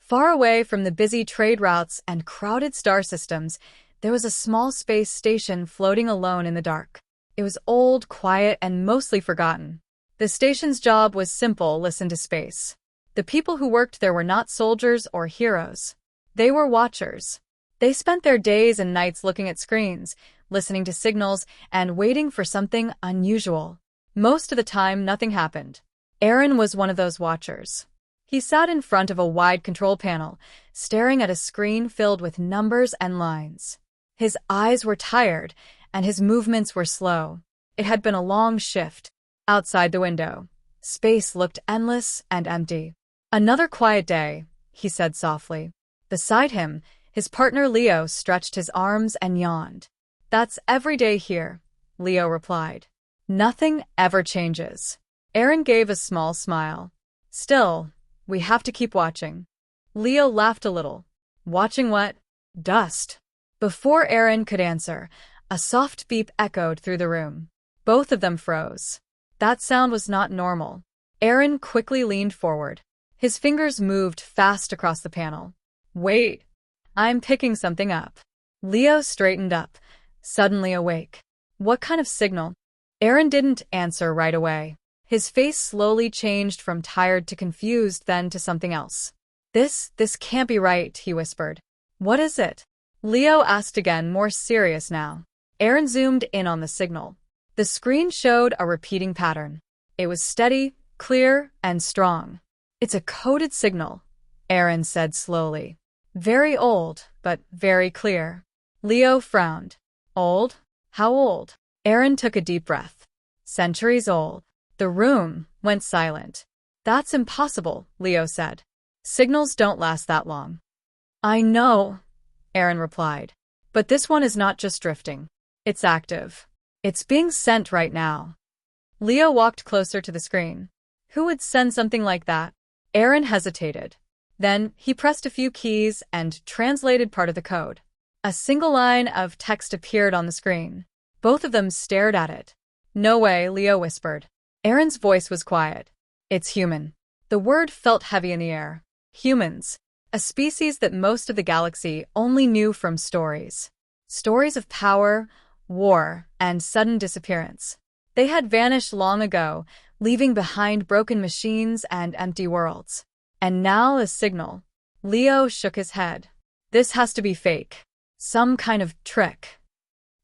Far away from the busy trade routes and crowded star systems, there was a small space station floating alone in the dark. It was old, quiet, and mostly forgotten. The station's job was simple: listen to space. The people who worked there were not soldiers or heroes. They were watchers. They spent their days and nights looking at screens, listening to signals, and waiting for something unusual. Most of the time, nothing happened. Aaron was one of those watchers. He sat in front of a wide control panel, staring at a screen filled with numbers and lines. His eyes were tired, and his movements were slow. It had been a long shift. Outside the window, space looked endless and empty. "Another quiet day," he said softly. Beside him, his partner Leo stretched his arms and yawned. "That's every day here," Leo replied. "Nothing ever changes." Aaron gave a small smile. "Still, we have to keep watching." Leo laughed a little. "Watching what?" "Dust." Before Aaron could answer, a soft beep echoed through the room. Both of them froze. That sound was not normal. Aaron quickly leaned forward. His fingers moved fast across the panel. "Wait, I'm picking something up." Leo straightened up, suddenly awake. "What kind of signal?" Aaron didn't answer right away. His face slowly changed from tired to confused, then to something else. This can't be right," he whispered. "What is it?" Leo asked again, more serious now. Aaron zoomed in on the signal. The screen showed a repeating pattern. It was steady, clear, and strong. "It's a coded signal," Aaron said slowly. "Very old, but very clear." Leo frowned. "Old? How old?" Aaron took a deep breath. "Centuries old." The room went silent. "That's impossible," Leo said. "Signals don't last that long." "I know," Aaron replied. "But this one is not just drifting. It's active. It's being sent right now." Leo walked closer to the screen. Who would send something like that? Aaron hesitated. Then he pressed a few keys and translated part of the code. A single line of text appeared on the screen. Both of them stared at it. "No way," Leo whispered. Aaron's voice was quiet. "It's human." The word felt heavy in the air. Humans. A species that most of the galaxy only knew from stories. Stories of power, war, and sudden disappearance. They had vanished long ago, leaving behind broken machines and empty worlds. And now a signal. Leo shook his head. "This has to be fake. Some kind of trick."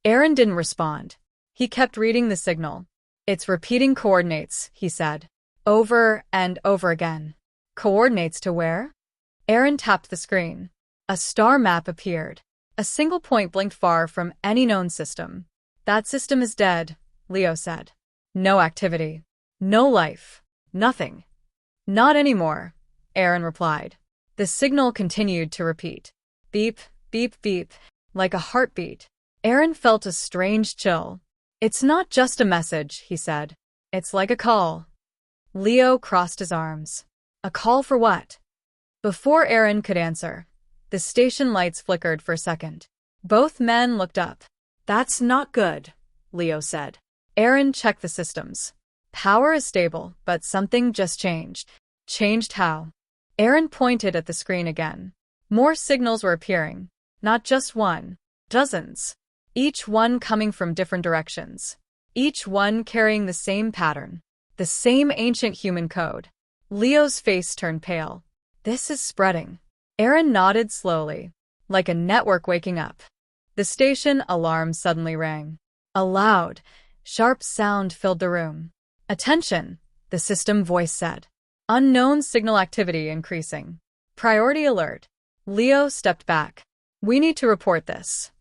Aaron didn't respond. He kept reading the signal. "It's repeating coordinates," he said. "Over and over again." "Coordinates to where?" Aaron tapped the screen. A star map appeared. A single point blinked far from any known system. "That system is dead," Leo said. "No activity. No life. Nothing." "Not anymore," Aaron replied. The signal continued to repeat. Beep, beep, beep, like a heartbeat. Aaron felt a strange chill. "It's not just a message," he said. "It's like a call." Leo crossed his arms. "A call for what?" Before Aaron could answer, the station lights flickered for a second. Both men looked up. "That's not good," Leo said. Aaron checked the systems. "Power is stable, but something just changed." "Changed how?" Aaron pointed at the screen again. More signals were appearing. Not just one. Dozens. Each one coming from different directions. Each one carrying the same pattern. The same ancient human code. Leo's face turned pale. "This is spreading." Aaron nodded slowly, like a network waking up. The station alarm suddenly rang. A loud, sharp sound filled the room. "Attention," the system voice said. "Unknown signal activity increasing. Priority alert." Leo stepped back. "We need to report this."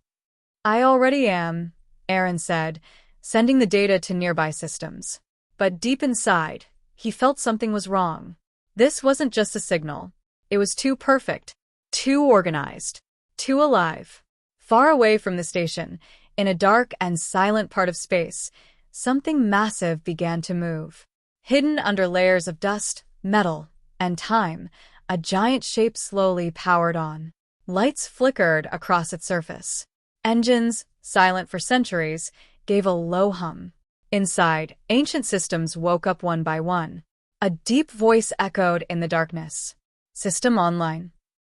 "I already am," Aaron said, sending the data to nearby systems. But deep inside, he felt something was wrong. This wasn't just a signal. It was too perfect, too organized, too alive. Far away from the station, in a dark and silent part of space, something massive began to move. Hidden under layers of dust, metal, and time, a giant shape slowly powered on. Lights flickered across its surface. Engines, silent for centuries, gave a low hum. Inside, ancient systems woke up one by one. A deep voice echoed in the darkness. "System online."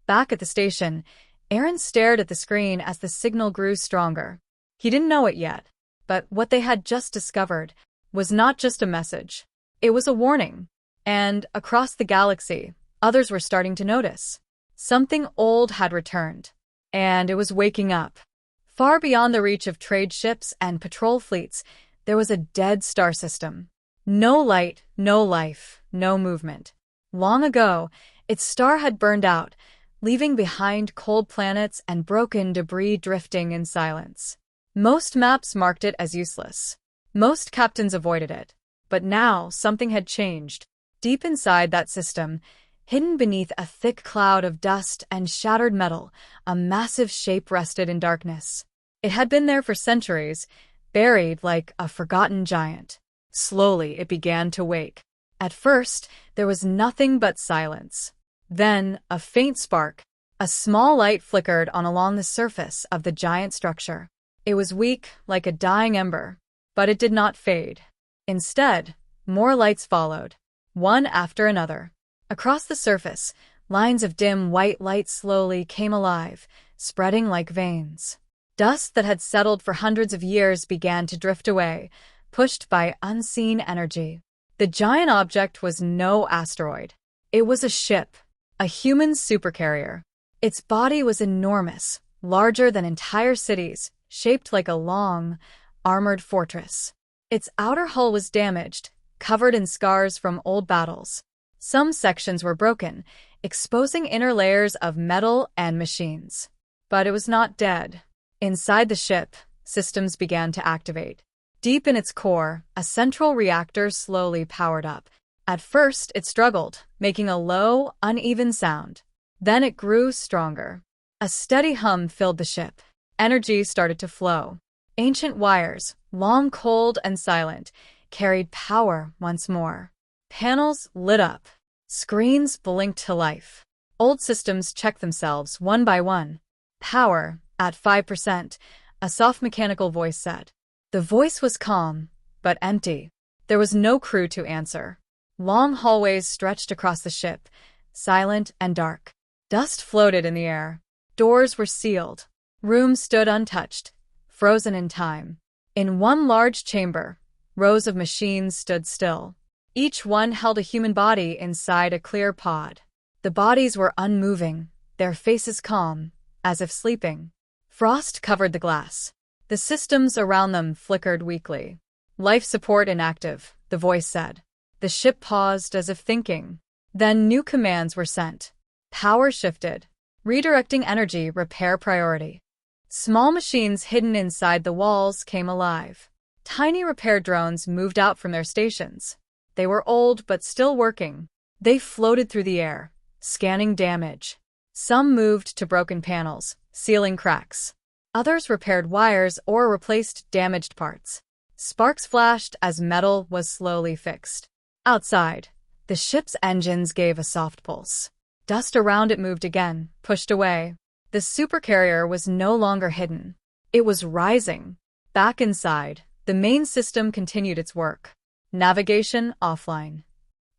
Back at the station, Aaron stared at the screen as the signal grew stronger. He didn't know it yet, but what they had just discovered was not just a message. It was a warning. And across the galaxy, others were starting to notice. Something old had returned, and it was waking up. Far beyond the reach of trade ships and patrol fleets, there was a dead star system. No light, no life, no movement. Long ago, its star had burned out, leaving behind cold planets and broken debris drifting in silence. Most maps marked it as useless. Most captains avoided it. But now, something had changed. Deep inside that system, hidden beneath a thick cloud of dust and shattered metal, a massive shape rested in darkness. It had been there for centuries, buried like a forgotten giant. Slowly, it began to wake. At first, there was nothing but silence. Then, a faint spark. A small light flickered on along the surface of the giant structure. It was weak, like a dying ember, but it did not fade. Instead, more lights followed, one after another. Across the surface, lines of dim white light slowly came alive, spreading like veins. Dust that had settled for hundreds of years began to drift away, pushed by unseen energy. The giant object was no asteroid. It was a ship, a human supercarrier. Its body was enormous, larger than entire cities, shaped like a long, armored fortress. Its outer hull was damaged, covered in scars from old battles. Some sections were broken, exposing inner layers of metal and machines. But it was not dead. Inside the ship, systems began to activate. Deep in its core, a central reactor slowly powered up. At first, it struggled, making a low, uneven sound. Then it grew stronger. A steady hum filled the ship. Energy started to flow. Ancient wires, long cold and silent, carried power once more. Panels lit up. Screens blinked to life. Old systems checked themselves one by one. Power, at 5%, a soft mechanical voice said. The voice was calm, but empty. There was no crew to answer. Long hallways stretched across the ship, silent and dark. Dust floated in the air. Doors were sealed. Rooms stood untouched, frozen in time. In one large chamber, rows of machines stood still. Each one held a human body inside a clear pod. The bodies were unmoving, their faces calm, as if sleeping. Frost covered the glass. The systems around them flickered weakly. Life support inactive, the voice said. The ship paused as if thinking. Then new commands were sent. Power shifted. Redirecting energy, repair priority. Small machines hidden inside the walls came alive. Tiny repair drones moved out from their stations. They were old but still working. They floated through the air, scanning damage. Some moved to broken panels, sealing cracks. Others repaired wires or replaced damaged parts. Sparks flashed as metal was slowly fixed. Outside, the ship's engines gave a soft pulse. Dust around it moved again, pushed away. The supercarrier was no longer hidden. It was rising. Back inside, the main system continued its work. Navigation offline.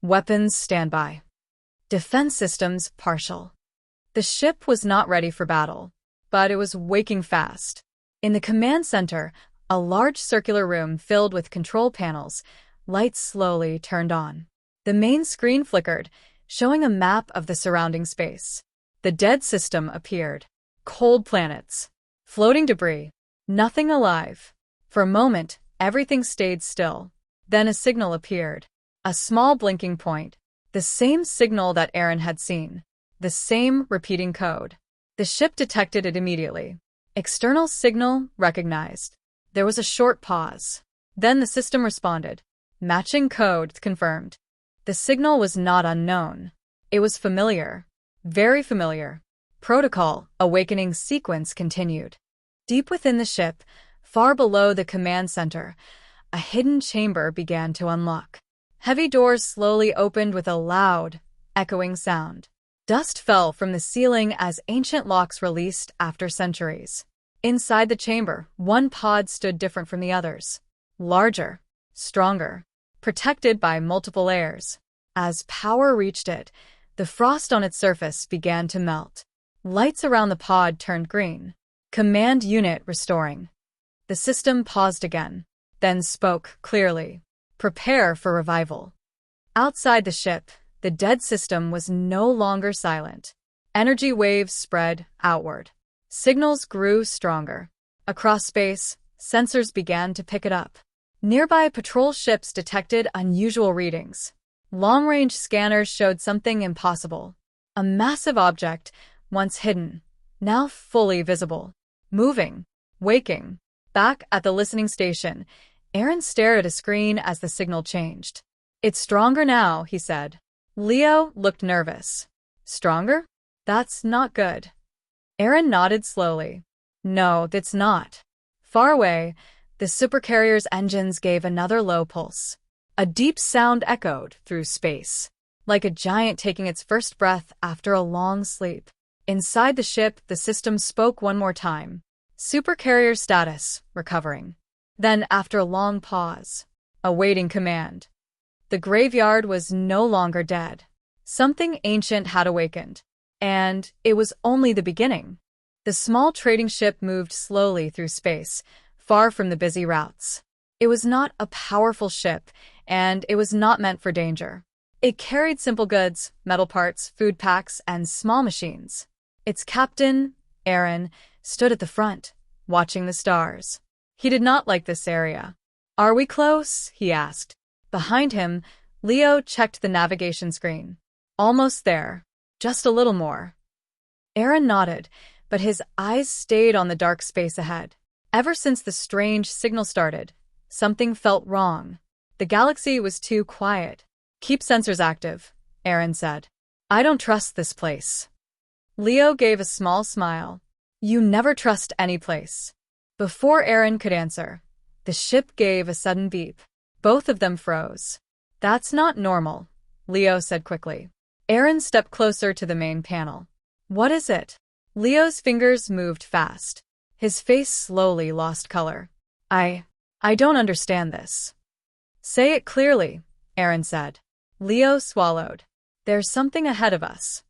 Weapons standby. Defense systems partial. The ship was not ready for battle, but it was waking fast. In the command center, a large circular room filled with control panels, lights slowly turned on. The main screen flickered, showing a map of the surrounding space. The dead system appeared. Cold planets. Floating debris. Nothing alive. For a moment, everything stayed still. Then a signal appeared. A small blinking point. The same signal that Aaron had seen. The same repeating code. The ship detected it immediately. External signal recognized. There was a short pause. Then the system responded. Matching code confirmed. The signal was not unknown. It was familiar. Very familiar. Protocol, awakening sequence continued. Deep within the ship, far below the command center, a hidden chamber began to unlock. Heavy doors slowly opened with a loud, echoing sound. Dust fell from the ceiling as ancient locks released after centuries. Inside the chamber, one pod stood different from the others. Larger, stronger, protected by multiple layers. As power reached it, the frost on its surface began to melt. Lights around the pod turned green. Command unit restoring. The system paused again, then spoke clearly. Prepare for revival. Outside the ship, the dead system was no longer silent. Energy waves spread outward. Signals grew stronger. Across space, sensors began to pick it up. Nearby patrol ships detected unusual readings. Long-range scanners showed something impossible. A massive object, once hidden, now fully visible. Moving, waking. Back at the listening station, Aaron stared at a screen as the signal changed. It's stronger now, he said. Leo looked nervous. Stronger? That's not good. Aaron nodded slowly. No, that's not. Far away, the Supercarrier's engines gave another low pulse. A deep sound echoed through space, like a giant taking its first breath after a long sleep. Inside the ship, the system spoke one more time. Supercarrier status, recovering. Then, after a long pause, awaiting command. The graveyard was no longer dead. Something ancient had awakened. And it was only the beginning. The small trading ship moved slowly through space, far from the busy routes. It was not a powerful ship, and it was not meant for danger. It carried simple goods, metal parts, food packs, and small machines. Its captain, Aaron, stood at the front, watching the stars. He did not like this area. Are we close? He asked. Behind him, Leo checked the navigation screen. Almost there. Just a little more. Aaron nodded, but his eyes stayed on the dark space ahead. Ever since the strange signal started, something felt wrong. The galaxy was too quiet. Keep sensors active, Aaron said. I don't trust this place. Leo gave a small smile. You never trust any place. Before Aaron could answer, the ship gave a sudden beep. Both of them froze. That's not normal, Leo said quickly. Aaron stepped closer to the main panel. What is it? Leo's fingers moved fast. His face slowly lost color. I don't understand this. Say it clearly, Aaron said. Leo swallowed. There's something ahead of us.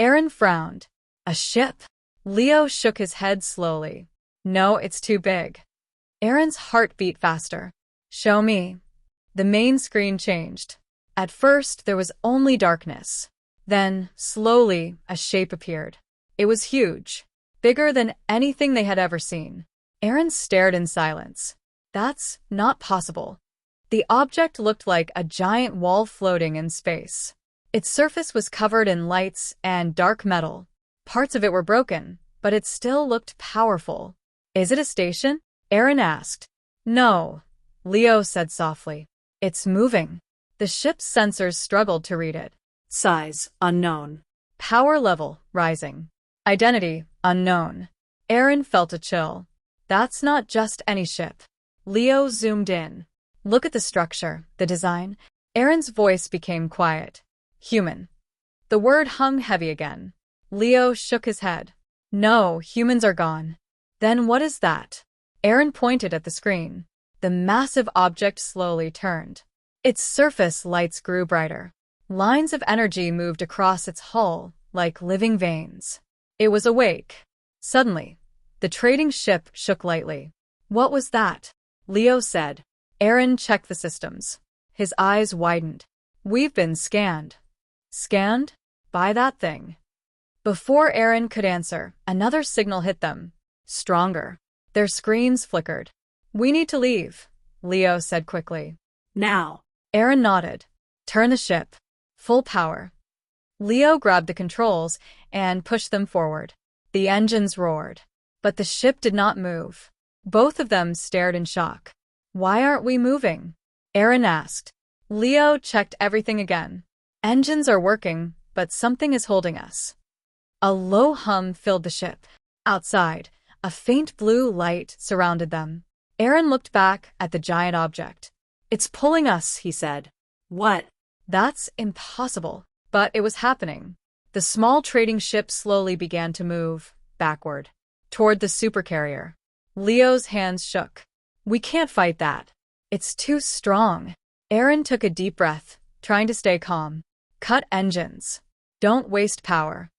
Aaron frowned. A ship? Leo shook his head slowly. No, it's too big. Aaron's heart beat faster. Show me. The main screen changed. At first, there was only darkness. Then, slowly, a shape appeared. It was huge. Bigger than anything they had ever seen. Aaron stared in silence. That's not possible. The object looked like a giant wall floating in space. Its surface was covered in lights and dark metal. Parts of it were broken, but it still looked powerful. Is it a station? Aaron asked. No, Leo said softly. It's moving. The ship's sensors struggled to read it. Size, unknown. Power level, rising. Identity, unknown. Aaron felt a chill. That's not just any ship. Leo zoomed in. Look at the structure, the design. Aaron's voice became quiet. Human. The word hung heavy again. Leo shook his head. No, humans are gone. Then what is that? Aaron pointed at the screen. The massive object slowly turned. Its surface lights grew brighter. Lines of energy moved across its hull like living veins. It was awake. Suddenly, the trading ship shook lightly. What was that? Leo said. Aaron checked the systems. His eyes widened. We've been scanned. Scanned? By that thing. Before Aaron could answer, another signal hit them. Stronger. Their screens flickered. We need to leave, Leo said quickly. Now. Aaron nodded. Turn the ship. Full power. Leo grabbed the controls and pushed them forward. The engines roared. But the ship did not move. Both of them stared in shock. Why aren't we moving? Aaron asked. Leo checked everything again. Engines are working, but something is holding us. A low hum filled the ship. Outside, a faint blue light surrounded them. Aaron looked back at the giant object. It's pulling us, he said. What? That's impossible. But it was happening. The small trading ship slowly began to move, backward, toward the Supercarrier. Leo's hands shook. We can't fight that. It's too strong. Aaron took a deep breath, trying to stay calm. Cut engines. Don't waste power.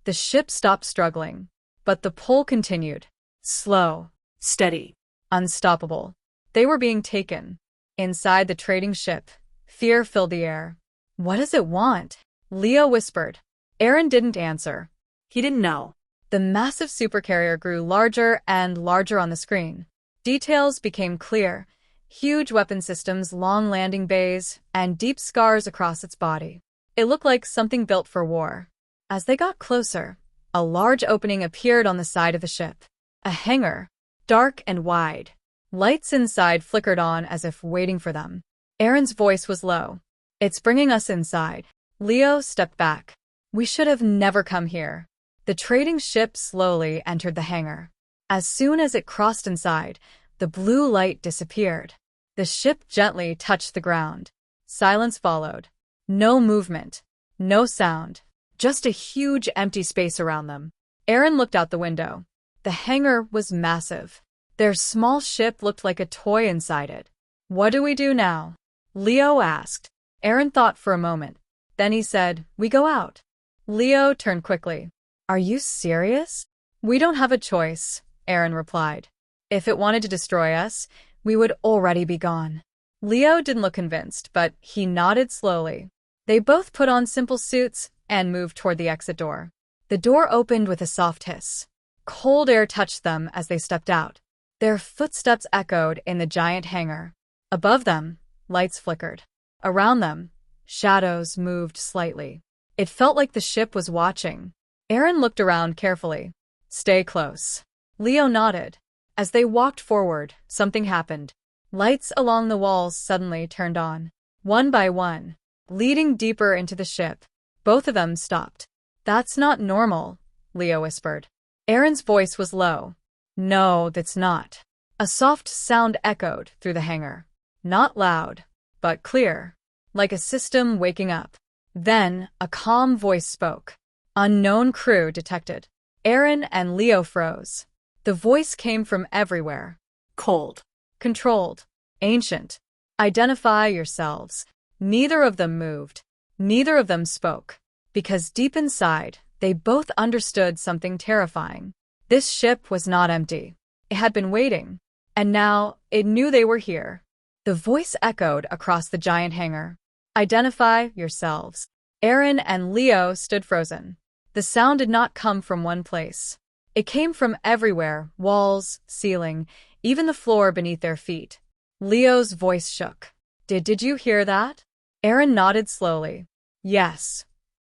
The ship stopped struggling, but the pull continued. Slow, Steady. unstoppable. They were being taken. Inside the trading ship, fear filled the air. What does it want? Leo whispered. Aaron didn't answer. He didn't know. The massive supercarrier grew larger and larger on the screen. Details became clear. Huge weapon systems, long landing bays, and deep scars across its body. It looked like something built for war. As they got closer, a large opening appeared on the side of the ship. A hangar, dark and wide. Lights inside flickered on as if waiting for them. Aaron's voice was low. It's bringing us inside. Leo stepped back. We should have never come here. The trading ship slowly entered the hangar. As soon as it crossed inside, the blue light disappeared. The ship gently touched the ground. Silence followed. No movement. No sound. Just a huge empty space around them. Aaron looked out the window. The hangar was massive. Their small ship looked like a toy inside it. What do we do now? Leo asked. Aaron thought for a moment. Then he said, we go out. Leo turned quickly. Are you serious? We don't have a choice, Aaron replied. If it wanted to destroy us, we would already be gone. Leo didn't look convinced, but he nodded slowly. They both put on simple suits and moved toward the exit door. The door opened with a soft hiss. Cold air touched them as they stepped out. Their footsteps echoed in the giant hangar. Above them, lights flickered. Around them, shadows moved slightly. It felt like the ship was watching. Aaron looked around carefully. Stay close. Leo nodded. As they walked forward, something happened. Lights along the walls suddenly turned on. One by one, leading deeper into the ship. Both of them stopped. That's not normal, Leo whispered. Aaron's voice was low. No, that's not. A soft sound echoed through the hangar. Not loud, but clear, like a system waking up. Then, a calm voice spoke. Unknown crew detected. Aaron and Leo froze. The voice came from everywhere. Cold. Controlled. Ancient. Identify yourselves. Neither of them moved. Neither of them spoke. Because deep inside, they both understood something terrifying. This ship was not empty. It had been waiting. And now, it knew they were here. The voice echoed across the giant hangar. Identify yourselves. Aaron and Leo stood frozen. The sound did not come from one place. It came from everywhere, walls, ceiling, even the floor beneath their feet. Leo's voice shook. Did you hear that? Aaron nodded slowly. Yes.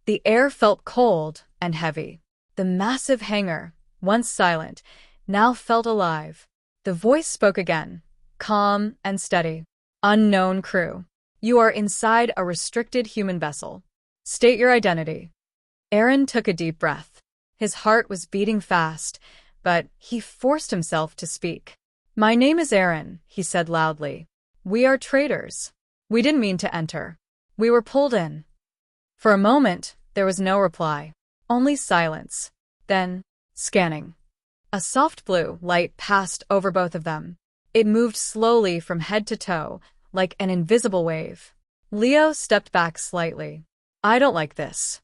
The air felt cold and heavy. The massive hangar, once silent, now felt alive. The voice spoke again, calm and steady. Unknown crew. You are inside a restricted human vessel. State your identity. Aaron took a deep breath. His heart was beating fast, but he forced himself to speak. My name is Aaron, he said loudly. We are traders. We didn't mean to enter. We were pulled in. For a moment, there was no reply. Only silence. Then, scanning. A soft blue light passed over both of them. It moved slowly from head to toe, like an invisible wave. Leo stepped back slightly. I don't like this.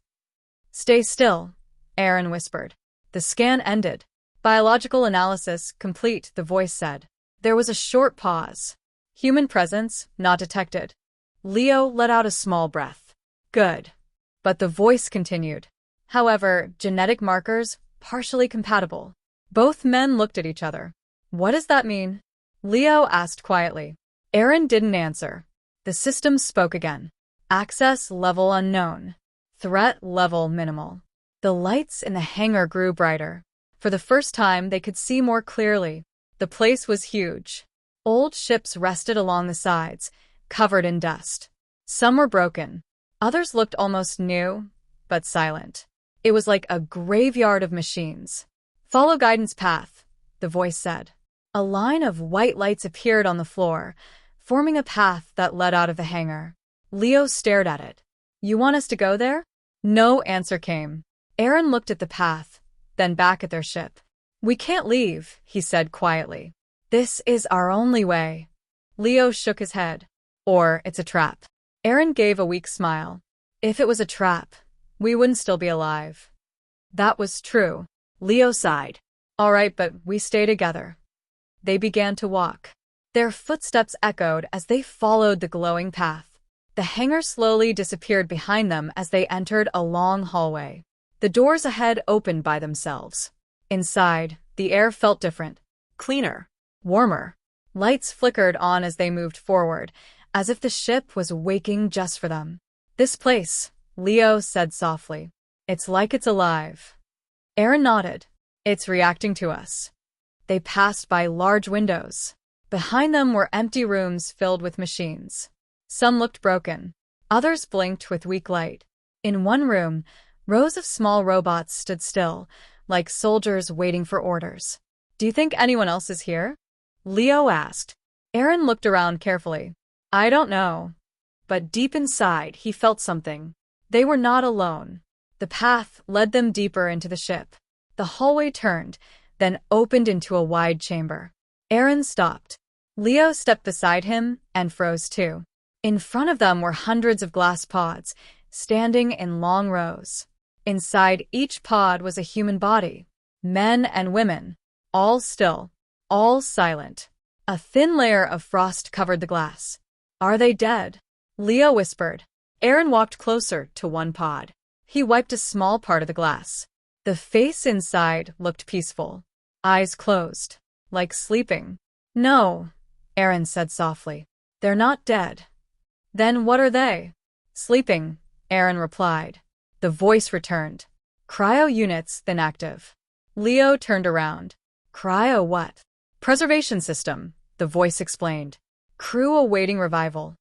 Stay still, Aaron whispered. The scan ended. Biological analysis complete, the voice said. There was a short pause. Human presence not detected. Leo let out a small breath. Good. But the voice continued. However, genetic markers partially compatible. Both men looked at each other. What does that mean? Leo asked quietly. Aaron didn't answer. The system spoke again. Access level unknown. Threat level minimal. The lights in the hangar grew brighter. For the first time, they could see more clearly. The place was huge. Old ships rested along the sides, covered in dust. Some were broken. Others looked almost new, but silent. It was like a graveyard of machines. Follow guidance path, the voice said. A line of white lights appeared on the floor, forming a path that led out of the hangar. Leo stared at it. You want us to go there? No answer came. Aaron looked at the path, then back at their ship. We can't leave, he said quietly. This is our only way. Leo shook his head. Or it's a trap. Aaron gave a weak smile. If it was a trap, we wouldn't still be alive. That was true. Leo sighed. All right, but we stay together. They began to walk. Their footsteps echoed as they followed the glowing path. The hangar slowly disappeared behind them as they entered a long hallway. The doors ahead opened by themselves. Inside, the air felt different. Cleaner. Warmer. Lights flickered on as they moved forward, as if the ship was waking just for them. This place, Leo said softly. It's like it's alive. Aaron nodded. It's reacting to us. They passed by large windows. Behind them were empty rooms filled with machines. Some looked broken. Others blinked with weak light. In one room, rows of small robots stood still, like soldiers waiting for orders. Do you think anyone else is here? Leo asked. Aaron looked around carefully. I don't know. But deep inside, he felt something. They were not alone. The path led them deeper into the ship. The hallway turned, then opened into a wide chamber. Aaron stopped. Leo stepped beside him and froze too. In front of them were hundreds of glass pods, standing in long rows. Inside each pod was a human body. Men and women. All still. All silent. A thin layer of frost covered the glass. Are they dead? Leo whispered. Aaron walked closer to one pod. He wiped a small part of the glass. The face inside looked peaceful. Eyes closed. Like sleeping. No, Aaron said softly. They're not dead. Then what are they? Sleeping, Aaron replied. The voice returned. Cryo units then active. Leo turned around. Cryo what? Preservation system, the voice explained. Crew awaiting revival.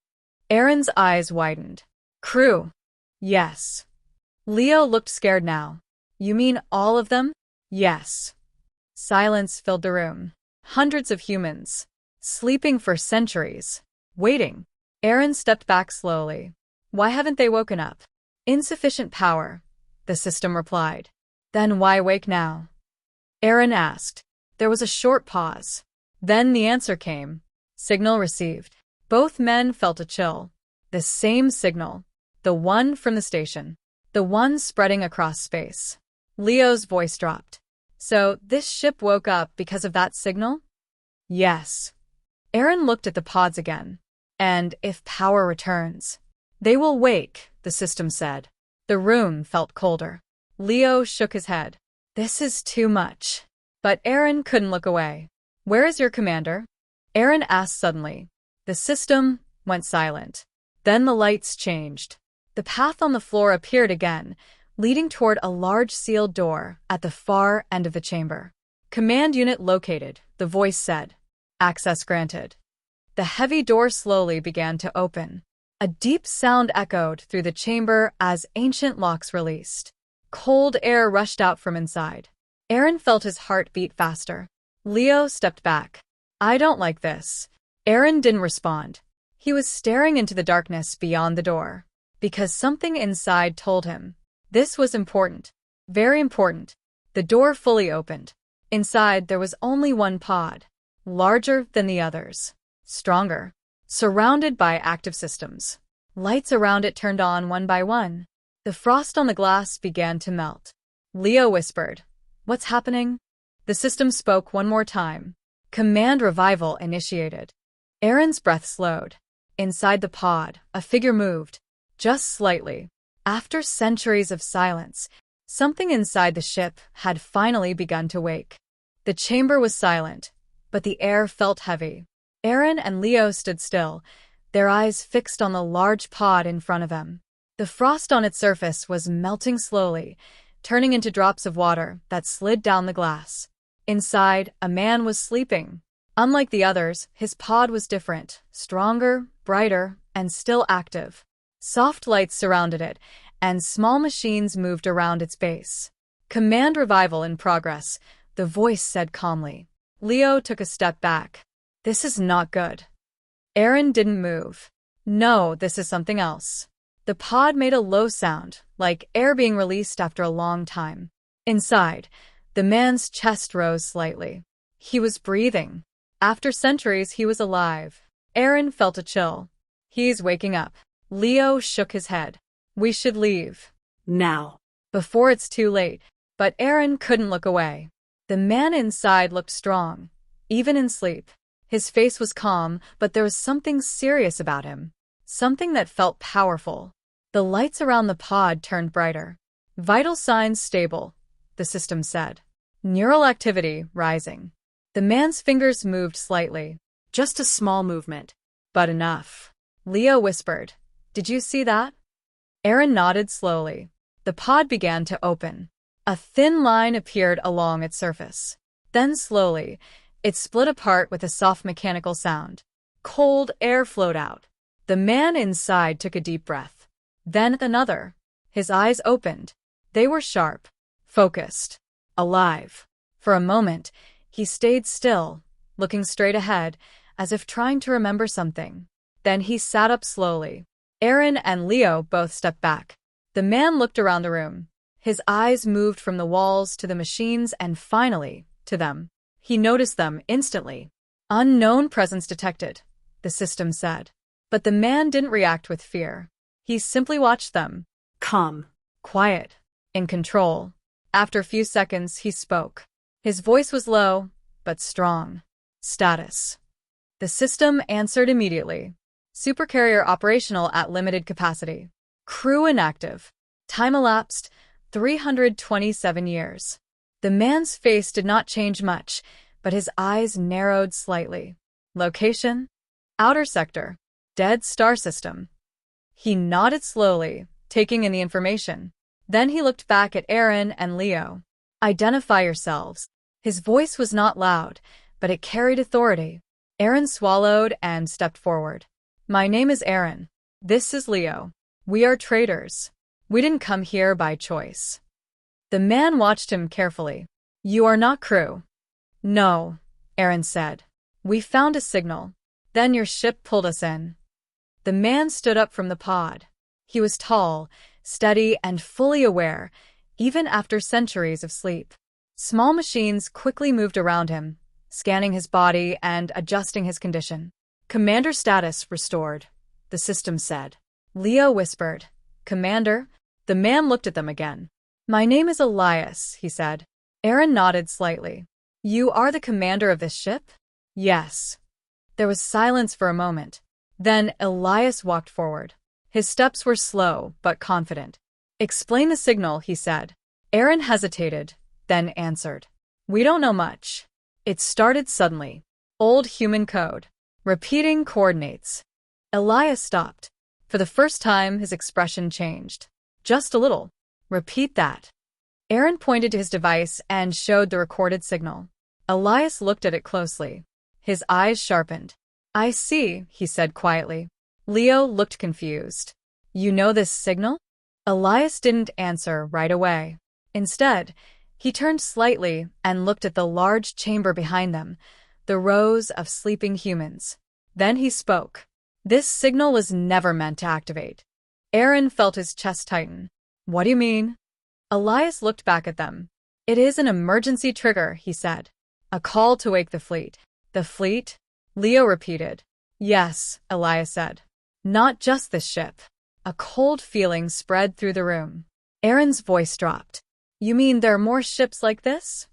Aaron's eyes widened. Crew? Yes. Leo looked scared now. You mean all of them? Yes. Silence filled the room. Hundreds of humans. Sleeping for centuries. Waiting. Aaron stepped back slowly. Why haven't they woken up? Insufficient power, the system replied. Then why wake now? Aaron asked. There was a short pause. Then the answer came. Signal received. Both men felt a chill. The same signal. The one from the station. The one spreading across space. Leo's voice dropped. So this ship woke up because of that signal? Yes. Aaron looked at the pods again. And if power returns, they will wake, the system said. The room felt colder. Leo shook his head. This is too much. But Aaron couldn't look away. Where is your commander? Aaron asked suddenly. The system went silent. Then the lights changed. The path on the floor appeared again, leading toward a large sealed door at the far end of the chamber. Command unit located, the voice said. Access granted. The heavy door slowly began to open. A deep sound echoed through the chamber as ancient locks released. Cold air rushed out from inside. Aaron felt his heart beat faster. Leo stepped back. I don't like this. Aaron didn't respond. He was staring into the darkness beyond the door. Because something inside told him. This was important. Very important. The door fully opened. Inside there was only one pod. Larger than the others. Stronger. Surrounded by active systems. Lights around it turned on one by one. The frost on the glass began to melt. Leo whispered. What's happening? The system spoke one more time. Command revival initiated. Aaron's breath slowed. Inside the pod, a figure moved. Just slightly. After centuries of silence, something inside the ship had finally begun to wake. The chamber was silent, but the air felt heavy. Aaron and Leo stood still, their eyes fixed on the large pod in front of them. The frost on its surface was melting slowly, turning into drops of water that slid down the glass. Inside, a man was sleeping. Unlike the others, his pod was different, stronger, brighter, and still active. Soft lights surrounded it, and small machines moved around its base. Command revival in progress, the voice said calmly. Leo took a step back. This is not good. Aaron didn't move. No, this is something else. The pod made a low sound, like air being released after a long time. Inside, the man's chest rose slightly. He was breathing. After centuries, he was alive. Aaron felt a chill. He's waking up. Leo shook his head. We should leave. Now. Before it's too late. But Aaron couldn't look away. The man inside looked strong, even in sleep. His face was calm, but there was something serious about him. Something that felt powerful. The lights around the pod turned brighter. Vital signs stable, the system said. Neural activity rising. The man's fingers moved slightly. Just a small movement. But enough. Leo whispered. Did you see that? Aaron nodded slowly. The pod began to open. A thin line appeared along its surface. Then slowly, it split apart with a soft mechanical sound. Cold air flowed out. The man inside took a deep breath. Then another. His eyes opened. They were sharp, focused, alive. For a moment, he stayed still, looking straight ahead, as if trying to remember something. Then he sat up slowly. Aaron and Leo both stepped back. The man looked around the room. His eyes moved from the walls to the machines and finally, to them. He noticed them instantly. Unknown presence detected, the system said. But the man didn't react with fear. He simply watched them. Calm. Quiet. In control. After a few seconds, he spoke. His voice was low, but strong. Status. The system answered immediately. Supercarrier operational at limited capacity. Crew inactive. Time elapsed, 327 years. The man's face did not change much, but his eyes narrowed slightly. Location? Outer sector. Dead star system. He nodded slowly, taking in the information. Then he looked back at Aaron and Leo. Identify yourselves. His voice was not loud, but it carried authority. Aaron swallowed and stepped forward. My name is Aaron. This is Leo. We are traders. We didn't come here by choice. The man watched him carefully. You are not crew. No, Aaron said. We found a signal. Then your ship pulled us in. The man stood up from the pod. He was tall, steady, and fully aware, even after centuries of sleep. Small machines quickly moved around him, scanning his body and adjusting his condition. Commander status restored, the system said. Leo whispered. Commander? The man looked at them again. My name is Elias, he said. Aaron nodded slightly. You are the commander of this ship? Yes. There was silence for a moment. Then Elias walked forward. His steps were slow, but confident. Explain the signal, he said. Aaron hesitated, then answered. We don't know much. It started suddenly. Old human code. Repeating coordinates. Elias stopped. For the first time, his expression changed. Just a little. Repeat that. Aaron pointed to his device and showed the recorded signal. Elias looked at it closely. His eyes sharpened. I see, he said quietly. Leo looked confused. You know this signal? Elias didn't answer right away. Instead, he turned slightly and looked at the large chamber behind them, the rows of sleeping humans. Then he spoke. This signal was never meant to activate. Aaron felt his chest tighten. What do you mean? Elias looked back at them. It is an emergency trigger, he said. A call to wake the fleet. The fleet? Leo repeated. Yes, Elias said. Not just this ship. A cold feeling spread through the room. Aaron's voice dropped. You mean there are more ships like this?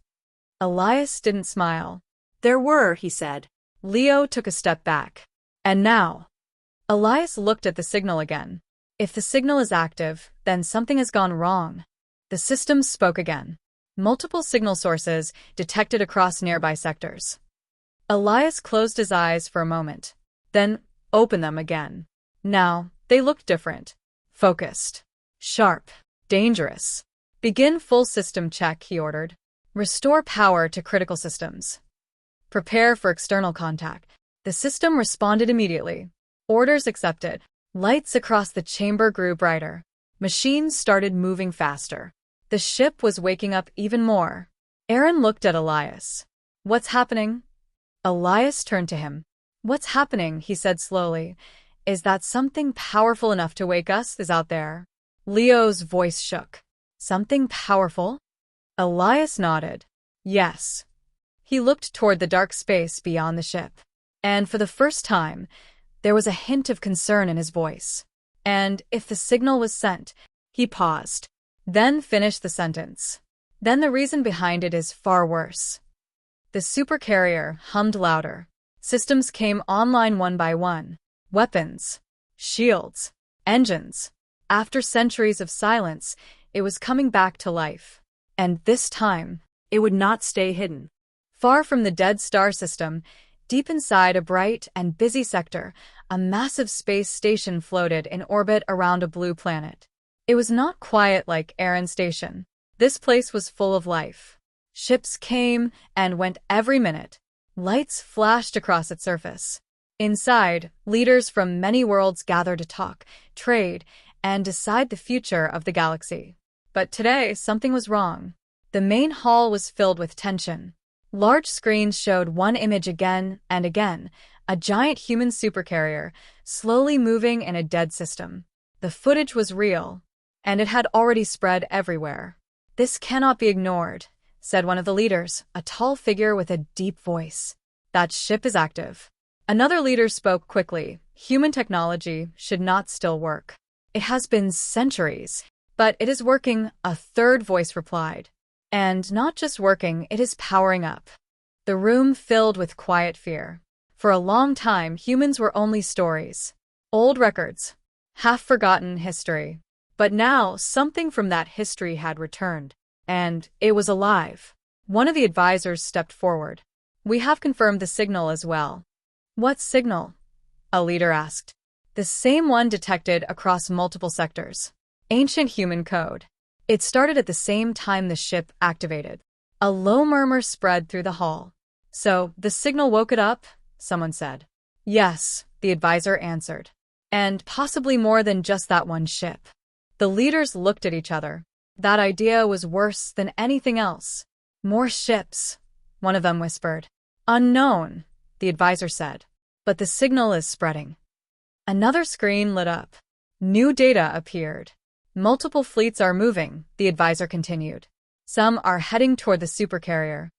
Elias didn't smile. There were, he said. Leo took a step back. And now? Elias looked at the signal again. If the signal is active, then something has gone wrong. The system spoke again. Multiple signal sources detected across nearby sectors. Elias closed his eyes for a moment, then opened them again. Now, they looked different. Focused. Sharp. Dangerous. Begin full system check, he ordered. Restore power to critical systems. Prepare for external contact. The system responded immediately. Orders accepted. Lights across the chamber grew brighter. Machines started moving faster. The ship was waking up even more. Aaron looked at Elias. What's happening? Elias turned to him. What's happening, he said slowly, is that something powerful enough to wake us is out there. Leo's voice shook. Something powerful? Elias nodded. Yes. He looked toward the dark space beyond the ship. And for the first time, there was a hint of concern in his voice. And if the signal was sent, he paused, then finished the sentence. Then the reason behind it is far worse. The Supercarrier hummed louder. Systems came online one by one. Weapons, shields, engines. After centuries of silence, it was coming back to life. And this time, It would not stay hidden. far from the dead star system, deep inside a bright and busy sector, a massive space station floated in orbit around a blue planet. It was not quiet like Aran Station. This place was full of life. Ships came and went every minute. Lights flashed across its surface. Inside, leaders from many worlds gathered to talk, trade, and decide the future of the galaxy. But today, something was wrong. The main hall was filled with tension. Large screens showed one image again and again, a giant human supercarrier, slowly moving in a dead system. The footage was real, and it had already spread everywhere. "This cannot be ignored," said one of the leaders, a tall figure with a deep voice. "That ship is active." Another leader spoke quickly. "Human technology should not still work. It has been centuries, but it is working," a third voice replied. "And not just working, it is powering up." The room filled with quiet fear. For a long time, humans were only stories. Old records. Half-forgotten history. But now, something from that history had returned. And it was alive. One of the advisors stepped forward. "We have confirmed the signal as well." "What signal?" a leader asked. "The same one detected across multiple sectors. Ancient human code. It started at the same time the ship activated." A low murmur spread through the hall. "So, the signal woke it up?" someone said. "Yes," the advisor answered. "And possibly more than just that one ship." The leaders looked at each other. That idea was worse than anything else. "More ships," one of them whispered. "Unknown," the advisor said. "But the signal is spreading." Another screen lit up. New data appeared. "Multiple fleets are moving," the advisor continued. "Some are heading toward the supercarrier."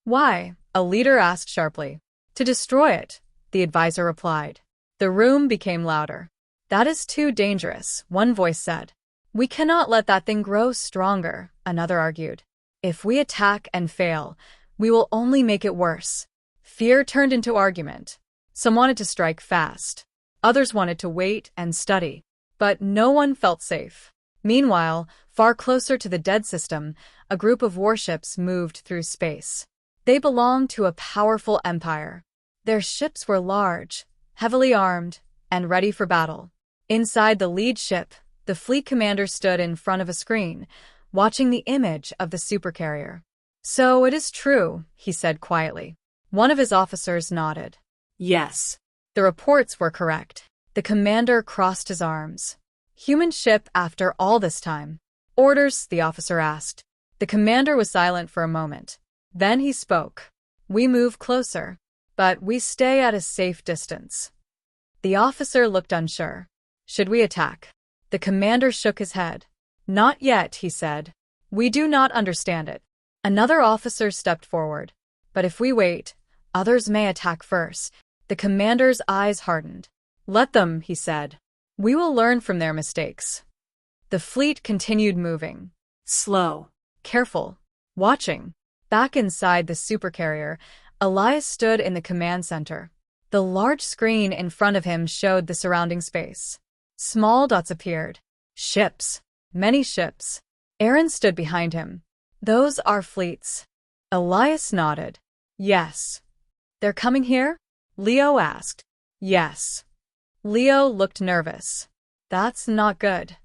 "Why?" a leader asked sharply. "To destroy it," the advisor replied. The room became louder. "That is too dangerous," one voice said. "We cannot let that thing grow stronger," another argued. "If we attack and fail, we will only make it worse." Fear turned into argument. Some wanted to strike fast. Others wanted to wait and study. But no one felt safe. Meanwhile, far closer to the dead system, a group of warships moved through space. They belonged to a powerful empire. Their ships were large, heavily armed, and ready for battle. Inside the lead ship, the fleet commander stood in front of a screen, watching the image of the supercarrier. "So it is true," he said quietly. One of his officers nodded. Yes. The reports were correct. The commander crossed his arms. "Human ship after all this time." "Orders?" the officer asked. The commander was silent for a moment. Then he spoke. "We move closer, but we stay at a safe distance." The officer looked unsure. "Should we attack?" The commander shook his head. "Not yet," he said. "We do not understand it." Another officer stepped forward. "But if we wait, others may attack first." The commander's eyes hardened. "Let them," he said. "We will learn from their mistakes." The fleet continued moving. Slow. Careful. Watching. Back inside the supercarrier, Elias stood in the command center. The large screen in front of him showed the surrounding space. Small dots appeared. Ships. Many ships. Aaron stood behind him. "Those are fleets." Elias nodded. "Yes." "They're coming here?" Leo asked. "Yes." Leo looked nervous. "That's not good."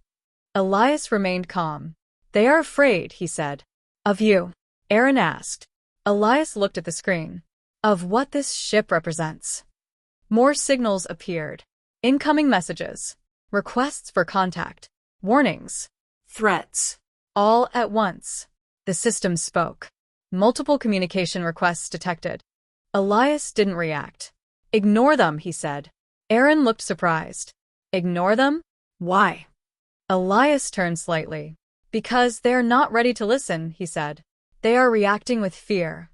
Elias remained calm. "They are afraid," he said. "Of you?" Aaron asked. Elias looked at the screen. "Of what this ship represents." More signals appeared. Incoming messages. Requests for contact. Warnings. Threats. All at once. The system spoke. Multiple communication requests detected. Elias didn't react. "Ignore them," he said. Aaron looked surprised. "Ignore them? Why?" Elias turned slightly. "Because they're not ready to listen," he said. "They are reacting with fear."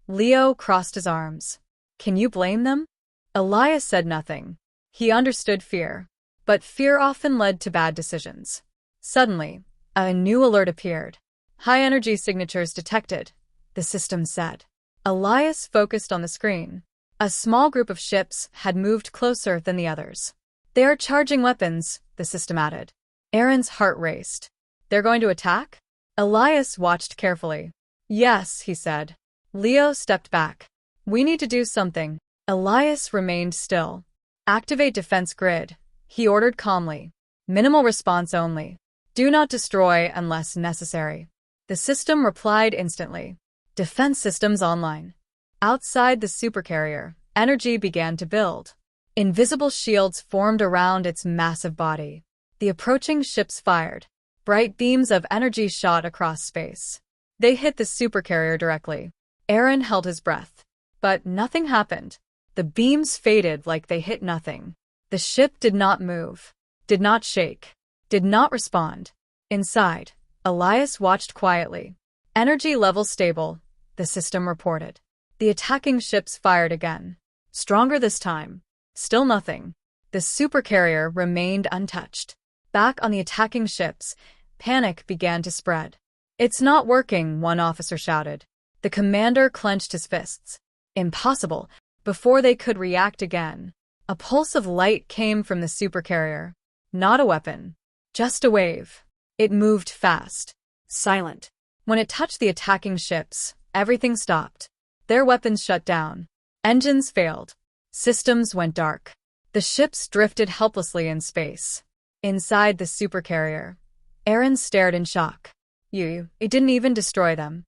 Leo crossed his arms. "Can you blame them?" Elias said nothing. He understood fear. But fear often led to bad decisions. Suddenly, a new alert appeared. High energy signatures detected, the system said. Elias focused on the screen. A small group of ships had moved closer than the others. They are charging weapons, the system added. Aaron's heart raced. They're going to attack? Elias watched carefully. Yes, he said. Leo stepped back. We need to do something. Elias remained still. Activate defense grid, he ordered calmly. Minimal response only. Do not destroy unless necessary. The system replied instantly. Defense systems online. Outside the supercarrier, energy began to build. Invisible shields formed around its massive body. The approaching ships fired. Bright beams of energy shot across space. They hit the supercarrier directly. Aaron held his breath. But nothing happened. The beams faded like they hit nothing. The ship did not move, did not shake, did not respond. Inside, Elias watched quietly. Energy level stable, the system reported. The attacking ships fired again. Stronger this time. Still nothing. The supercarrier remained untouched. Back on the attacking ships, panic began to spread. It's not working, one officer shouted. The commander clenched his fists. Impossible. Before they could react again, a pulse of light came from the supercarrier. Not a weapon. Just a wave. It moved fast. Silent. When it touched the attacking ships, everything stopped. Their weapons shut down. Engines failed. Systems went dark. The ships drifted helplessly in space. Inside the supercarrier, Aaron stared in shock. It didn't even destroy them.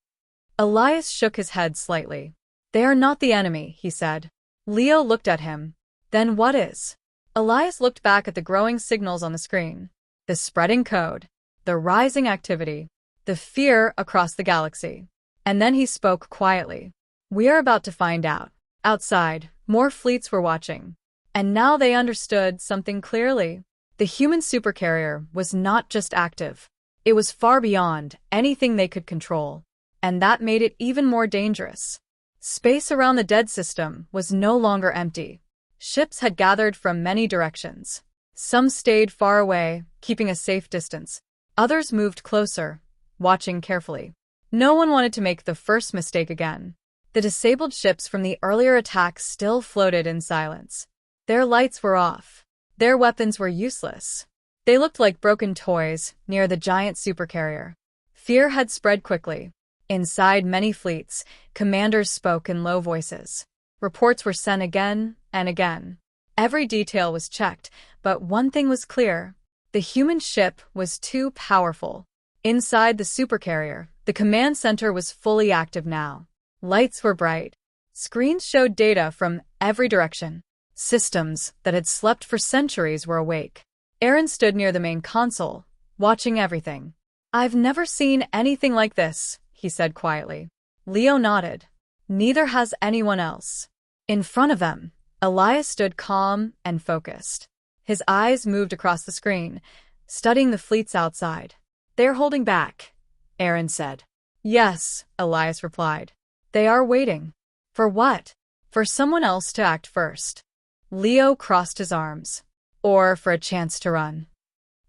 Elias shook his head slightly. They are not the enemy, he said. Leo looked at him. Then what is? Elias looked back at the growing signals on the screen. The spreading code. The rising activity. The fear across the galaxy. And then he spoke quietly. We are about to find out. Outside, more fleets were watching. And now they understood something clearly. The human supercarrier was not just active. It was far beyond anything they could control. And that made it even more dangerous. Space around the dead system was no longer empty. Ships had gathered from many directions. Some stayed far away, keeping a safe distance. Others moved closer, watching carefully. No one wanted to make the first mistake again. The disabled ships from the earlier attacks still floated in silence. Their lights were off. Their weapons were useless. They looked like broken toys near the giant supercarrier. Fear had spread quickly. Inside many fleets, commanders spoke in low voices. Reports were sent again and again. Every detail was checked, but one thing was clear. The human ship was too powerful. Inside the supercarrier, the command center was fully active now. Lights were bright. Screens showed data from every direction. Systems that had slept for centuries were awake. Aaron stood near the main console, watching everything. I've never seen anything like this, he said quietly. Leo nodded. Neither has anyone else. In front of them, Elias stood calm and focused. His eyes moved across the screen, studying the fleets outside. They're holding back, Aaron said. Yes, Elias replied. They are waiting. For what? For someone else to act first. Leo crossed his arms. Or for a chance to run.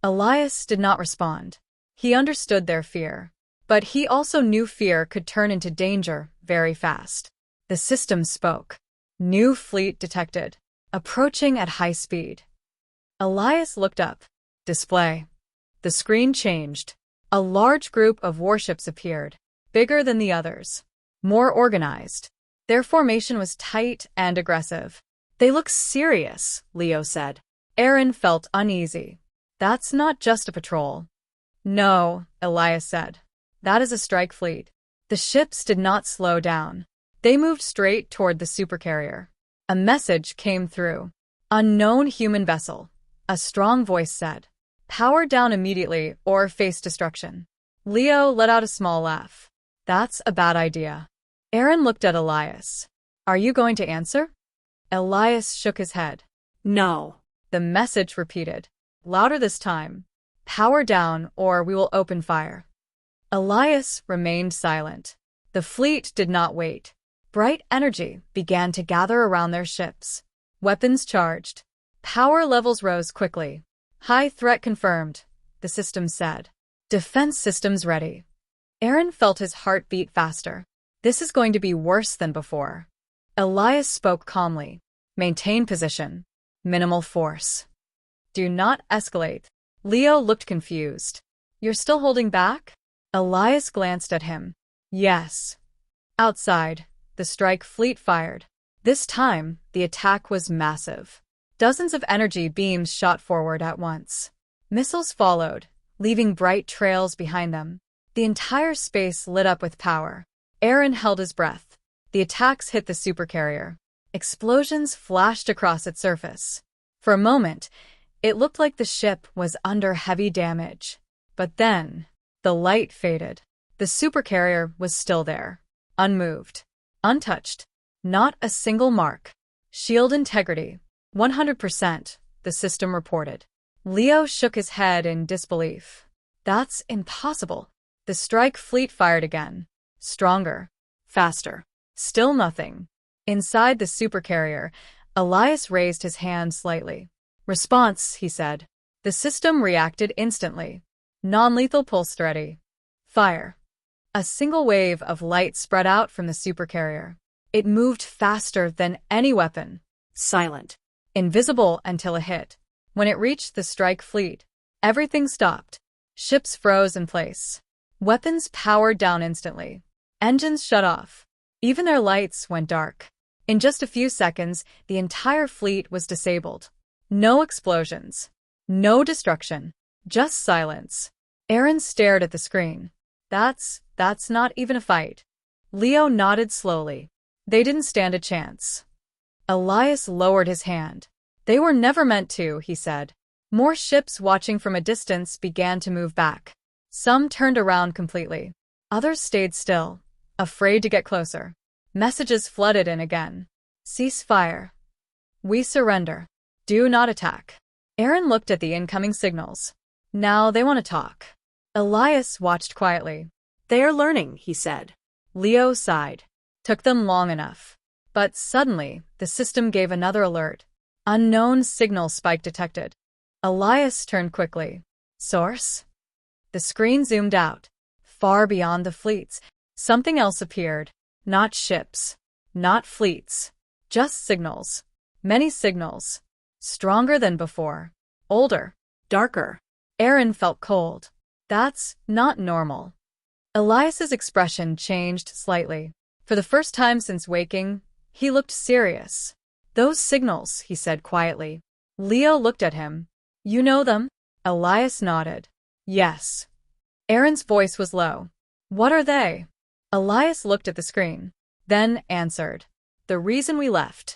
Elias did not respond. He understood their fear. But he also knew fear could turn into danger very fast. The system spoke. New fleet detected. Approaching at high speed. Elias looked up. Display. The screen changed. A large group of warships appeared. Bigger than the others. More organized. Their formation was tight and aggressive. They look serious, Leo said. Aaron felt uneasy. That's not just a patrol. No, Elias said. That is a strike fleet. The ships did not slow down. They moved straight toward the supercarrier. A message came through. Unknown human vessel. A strong voice said. Power down immediately or face destruction. Leo let out a small laugh. That's a bad idea. Aaron looked at Elias. Are you going to answer? Elias shook his head. No. The message repeated. Louder this time. Power down or we will open fire. Elias remained silent. The fleet did not wait. Bright energy began to gather around their ships. Weapons charged. Power levels rose quickly. High threat confirmed, the system said. Defense systems ready. Aaron felt his heart beat faster. This is going to be worse than before. Elias spoke calmly. Maintain position. Minimal force. Do not escalate. Leo looked confused. You're still holding back? Elias glanced at him. Yes. Outside, the strike fleet fired. This time, the attack was massive. Dozens of energy beams shot forward at once. Missiles followed, leaving bright trails behind them. The entire space lit up with power. Aaron held his breath. The attacks hit the supercarrier. Explosions flashed across its surface. For a moment, it looked like the ship was under heavy damage. But then, the light faded. The supercarrier was still there, unmoved, untouched. Not a single mark. Shield integrity, 100%, the system reported. Leo shook his head in disbelief. That's impossible. The strike fleet fired again. Stronger. Faster. Still nothing. Inside the supercarrier, Elias raised his hand slightly. Response, he said. The system reacted instantly. Non-lethal pulse ready. Fire. A single wave of light spread out from the supercarrier. It moved faster than any weapon. Silent. Invisible until it hit. When it reached the strike fleet, everything stopped. Ships froze in place. Weapons powered down instantly. Engines shut off. Even their lights went dark. In just a few seconds, the entire fleet was disabled. No explosions. No destruction. Just silence. Aaron stared at the screen. That's not even a fight. Leo nodded slowly. They didn't stand a chance. Elias lowered his hand. They were never meant to, he said. More ships watching from a distance began to move back. Some turned around completely. Others stayed still, afraid to get closer. Messages flooded in again. Cease fire. We surrender. Do not attack. Aaron looked at the incoming signals. Now they want to talk. Elias watched quietly. They are learning, he said. Leo sighed. Took them long enough. But suddenly, the system gave another alert. Unknown signal spike detected. Elias turned quickly. Source? The screen zoomed out. Far beyond the fleets, something else appeared. Not ships. Not fleets. Just signals. Many signals. Stronger than before. Older. Darker. Aaron felt cold. That's not normal. Elias's expression changed slightly. For the first time since waking, he looked serious. Those signals, he said quietly. Leo looked at him. You know them? Elias nodded. Yes. Aaron's voice was low. What are they? Elias looked at the screen, then answered. The reason we left.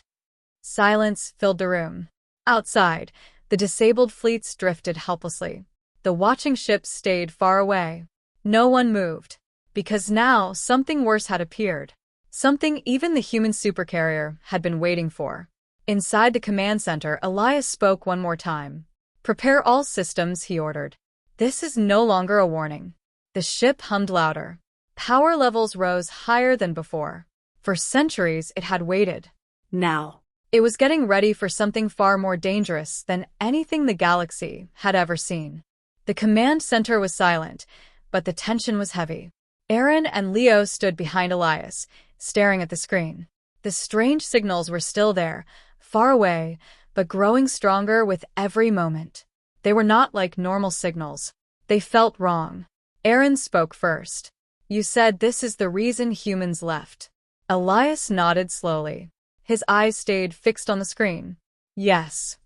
Silence filled the room. Outside, the disabled fleets drifted helplessly. The watching ships stayed far away. No one moved. Because now something worse had appeared. Something even the human supercarrier had been waiting for. Inside the command center, Elias spoke one more time. Prepare all systems, he ordered. This is no longer a warning. The ship hummed louder. Power levels rose higher than before. For centuries, it had waited. Now. It was getting ready for something far more dangerous than anything the galaxy had ever seen. The command center was silent, but the tension was heavy. Aaron and Leo stood behind Elias, staring at the screen. The strange signals were still there, far away, but growing stronger with every moment. They were not like normal signals. They felt wrong. Aaron spoke first. You said this is the reason humans left. Elias nodded slowly. His eyes stayed fixed on the screen. Yes.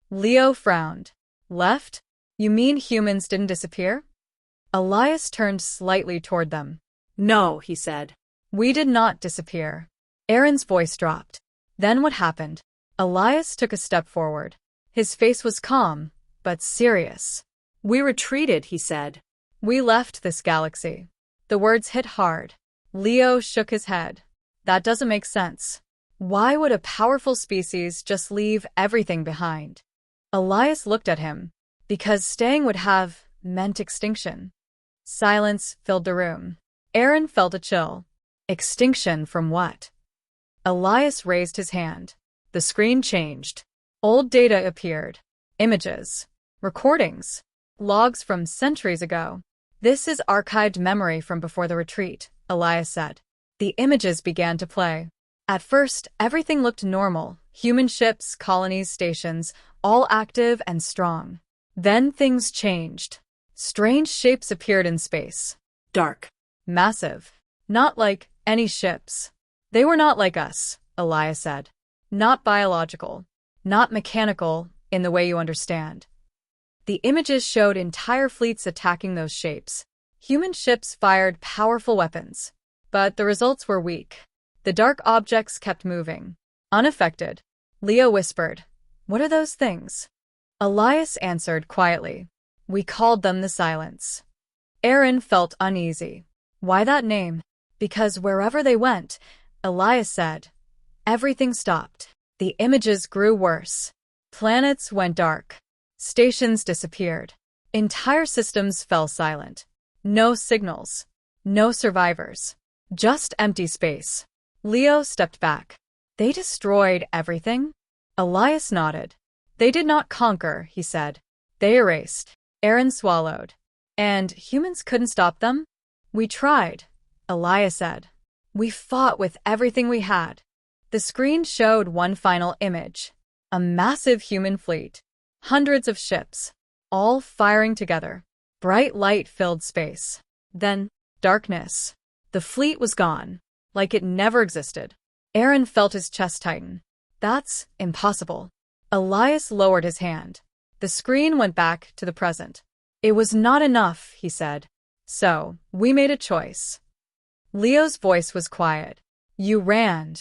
Leo frowned. Left? You mean humans didn't disappear? Elias turned slightly toward them. No, he said. We did not disappear. Aaron's voice dropped. Then what happened? Elias took a step forward. His face was calm, but serious. We retreated, he said. We left this galaxy. The words hit hard. Leo shook his head. That doesn't make sense. Why would a powerful species just leave everything behind? Elias looked at him. Because staying would have meant extinction. Silence filled the room. Aaron felt a chill. Extinction from what? Elias raised his hand. The screen changed. Old data appeared. Images. Recordings. Logs from centuries ago. This is archived memory from before the retreat, Elias said. The images began to play. At first, everything looked normal. Human ships, colonies, stations, all active and strong. Then things changed. Strange shapes appeared in space. Dark. Massive. Not like any ships. They were not like us, Elias said. Not biological. Not mechanical, in the way you understand. The images showed entire fleets attacking those shapes. Human ships fired powerful weapons. But the results were weak. The dark objects kept moving. Unaffected. Leo whispered, "What are those things?" Elias answered quietly, "We called them the Silence." Aaron felt uneasy. Why that name? Because wherever they went, Elias said, everything stopped. The images grew worse. Planets went dark. Stations disappeared. Entire systems fell silent. No signals. No survivors. Just empty space. Leo stepped back. They destroyed everything? Elias nodded. They did not conquer, he said. They erased. Aaron swallowed. And humans couldn't stop them? We tried, Elias said. We fought with everything we had. The screen showed one final image. A massive human fleet. Hundreds of ships. All firing together. Bright light filled space. Then, darkness. The fleet was gone. Like it never existed. Aaron felt his chest tighten. That's impossible. Elias lowered his hand. The screen went back to the present. It was not enough, he said. So, we made a choice. Leo's voice was quiet. You ran.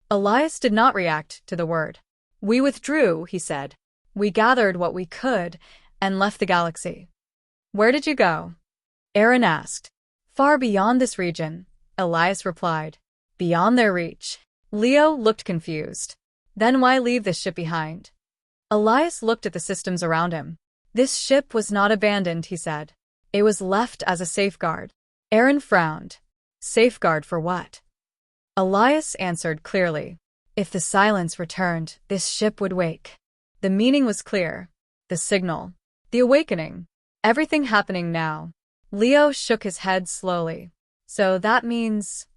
Elias did not react to the word. We withdrew, he said. We gathered what we could and left the galaxy. Where did you go? Aaron asked. Far beyond this region, Elias replied. Beyond their reach. Leo looked confused. Then why leave this ship behind? Elias looked at the systems around him. This ship was not abandoned, he said. It was left as a safeguard. Aaron frowned. Safeguard for what? Elias answered clearly. If the Silence returned, this ship would wake. The meaning was clear. The signal. The awakening. Everything happening now. Leo shook his head slowly. So that means...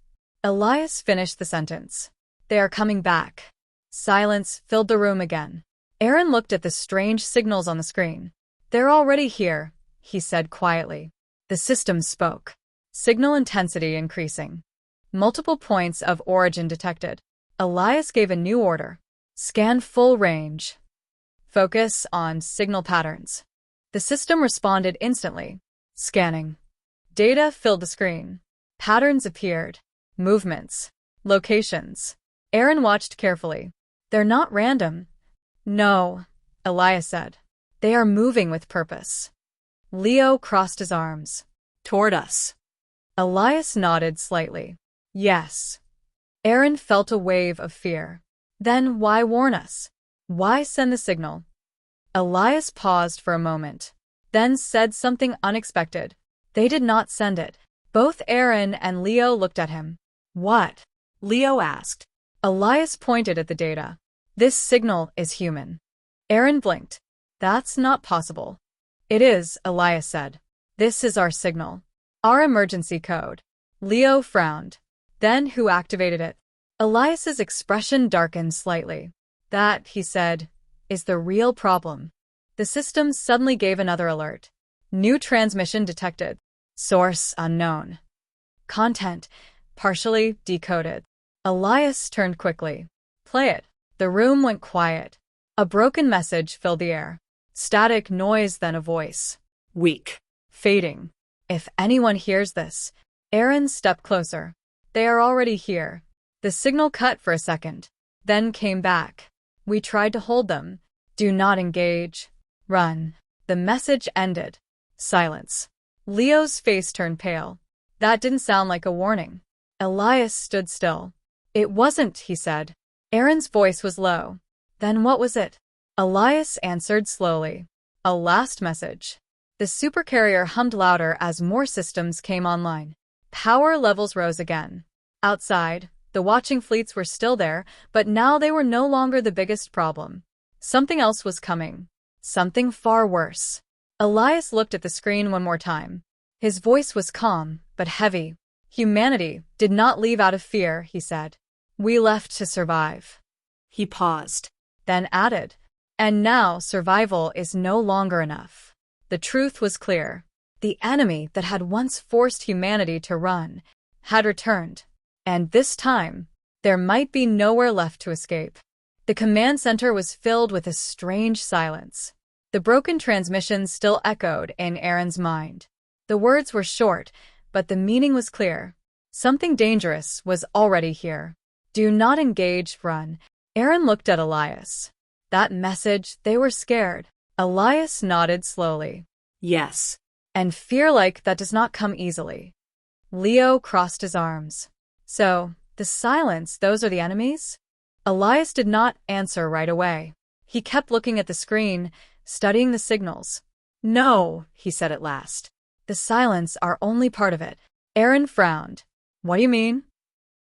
Elias finished the sentence. They are coming back. Silence filled the room again. Aaron looked at the strange signals on the screen. They're already here, he said quietly. The system spoke. Signal intensity increasing. Multiple points of origin detected. Elias gave a new order. Scan full range. Focus on signal patterns. The system responded instantly. Scanning. Data filled the screen. Patterns appeared. Movements. Locations. Aaron watched carefully. They're not random. No, Elias said. They are moving with purpose. Leo crossed his arms. Toward us. Elias nodded slightly. Yes. Aaron felt a wave of fear. Then why warn us? Why send the signal? Elias paused for a moment, then said something unexpected. They did not send it. Both Aaron and Leo looked at him. What? Leo asked. Elias pointed at the data. This signal is human. Aaron blinked. That's not possible. It is, Elias said. This is our signal. Our emergency code. Leo frowned. Then who activated it? Elias's expression darkened slightly. That, he said, is the real problem. The system suddenly gave another alert. New transmission detected. Source unknown. Content partially decoded. Elias turned quickly. Play it. The room went quiet. A broken message filled the air. Static noise, then a voice. Weak. Fading. If anyone hears this. Aaron stepped closer. They are already here. The signal cut for a second. Then came back. We tried to hold them. Do not engage. Run. The message ended. Silence. Leo's face turned pale. That didn't sound like a warning. Elias stood still. It wasn't, he said. Aaron's voice was low. Then what was it? Elias answered slowly. A last message. The Supercarrier hummed louder as more systems came online. Power levels rose again. Outside, the watching fleets were still there, but now they were no longer the biggest problem. Something else was coming. Something far worse. Elias looked at the screen one more time. His voice was calm, but heavy. Humanity did not leave out of fear, he said. We left to survive. He paused. Then added, and now survival is no longer enough. The truth was clear. The enemy that had once forced humanity to run had returned, and this time, there might be nowhere left to escape. The command center was filled with a strange silence. The broken transmission still echoed in Aaron's mind. The words were short, but the meaning was clear. Something dangerous was already here. Do not engage, run. Aaron looked at Elias. That message, they were scared. Elias nodded slowly. Yes. And fear like that does not come easily. Leo crossed his arms. So, the silence, those are the enemies? Elias did not answer right away. He kept looking at the screen, studying the signals. No, he said at last. The silence are only part of it. Aaron frowned. What do you mean?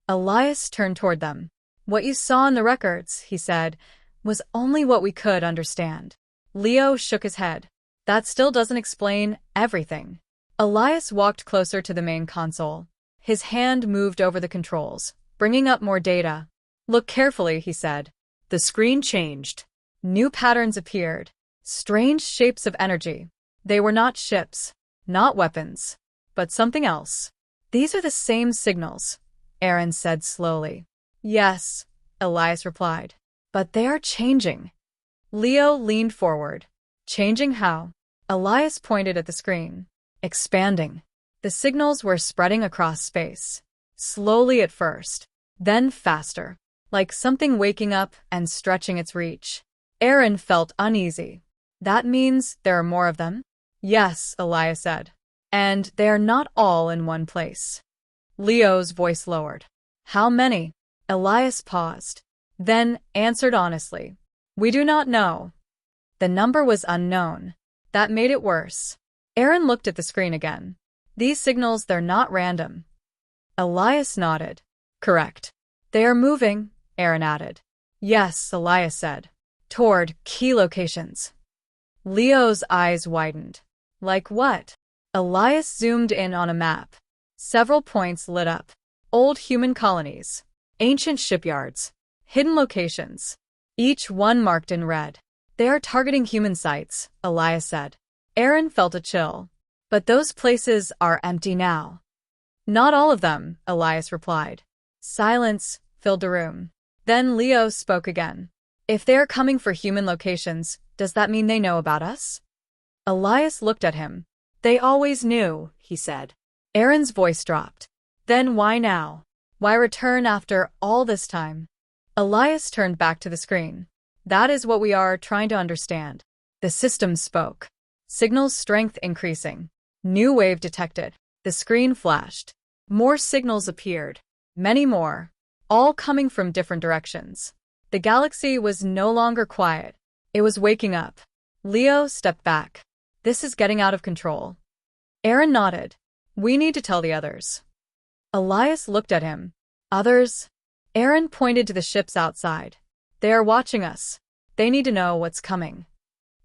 Elias turned toward them. What you saw in the records, he said, was only what we could understand. Leo shook his head. That still doesn't explain everything. Elias walked closer to the main console. His hand moved over the controls, bringing up more data. Look carefully, he said. The screen changed. New patterns appeared. Strange shapes of energy. They were not ships, not weapons, but something else. These are the same signals, Aaron said slowly. Yes, Elias replied. But they are changing. Leo leaned forward. Changing how? Elias pointed at the screen. Expanding. The signals were spreading across space. Slowly at first, then faster, like something waking up and stretching its reach. Aaron felt uneasy. That means there are more of them? Yes, Elias said. And they are not all in one place. Leo's voice lowered. How many? Elias paused, then answered honestly. We do not know. The number was unknown. That made it worse. Aaron looked at the screen again. These signals, they're not random. Elias nodded. Correct. They are moving, Aaron added. Yes, Elias said. Toward key locations. Leo's eyes widened. Like what? Elias zoomed in on a map. Several points lit up. Old human colonies. Ancient shipyards. Hidden locations. Each one marked in red. They are targeting human sites, Elias said. Aaron felt a chill. But those places are empty now. Not all of them, Elias replied. Silence filled the room. Then Leo spoke again. If they are coming for human locations, does that mean they know about us? Elias looked at him. They always knew, he said. Aaron's voice dropped. Then why now? Why return after all this time? Elias turned back to the screen. That is what we are trying to understand. The system spoke. Signals strength increasing. New wave detected. The screen flashed. More signals appeared. Many more. All coming from different directions. The galaxy was no longer quiet. It was waking up. Leo stepped back. This is getting out of control. Aaron nodded. We need to tell the others. Elias looked at him. Others? Aaron pointed to the ships outside. They are watching us. They need to know what's coming.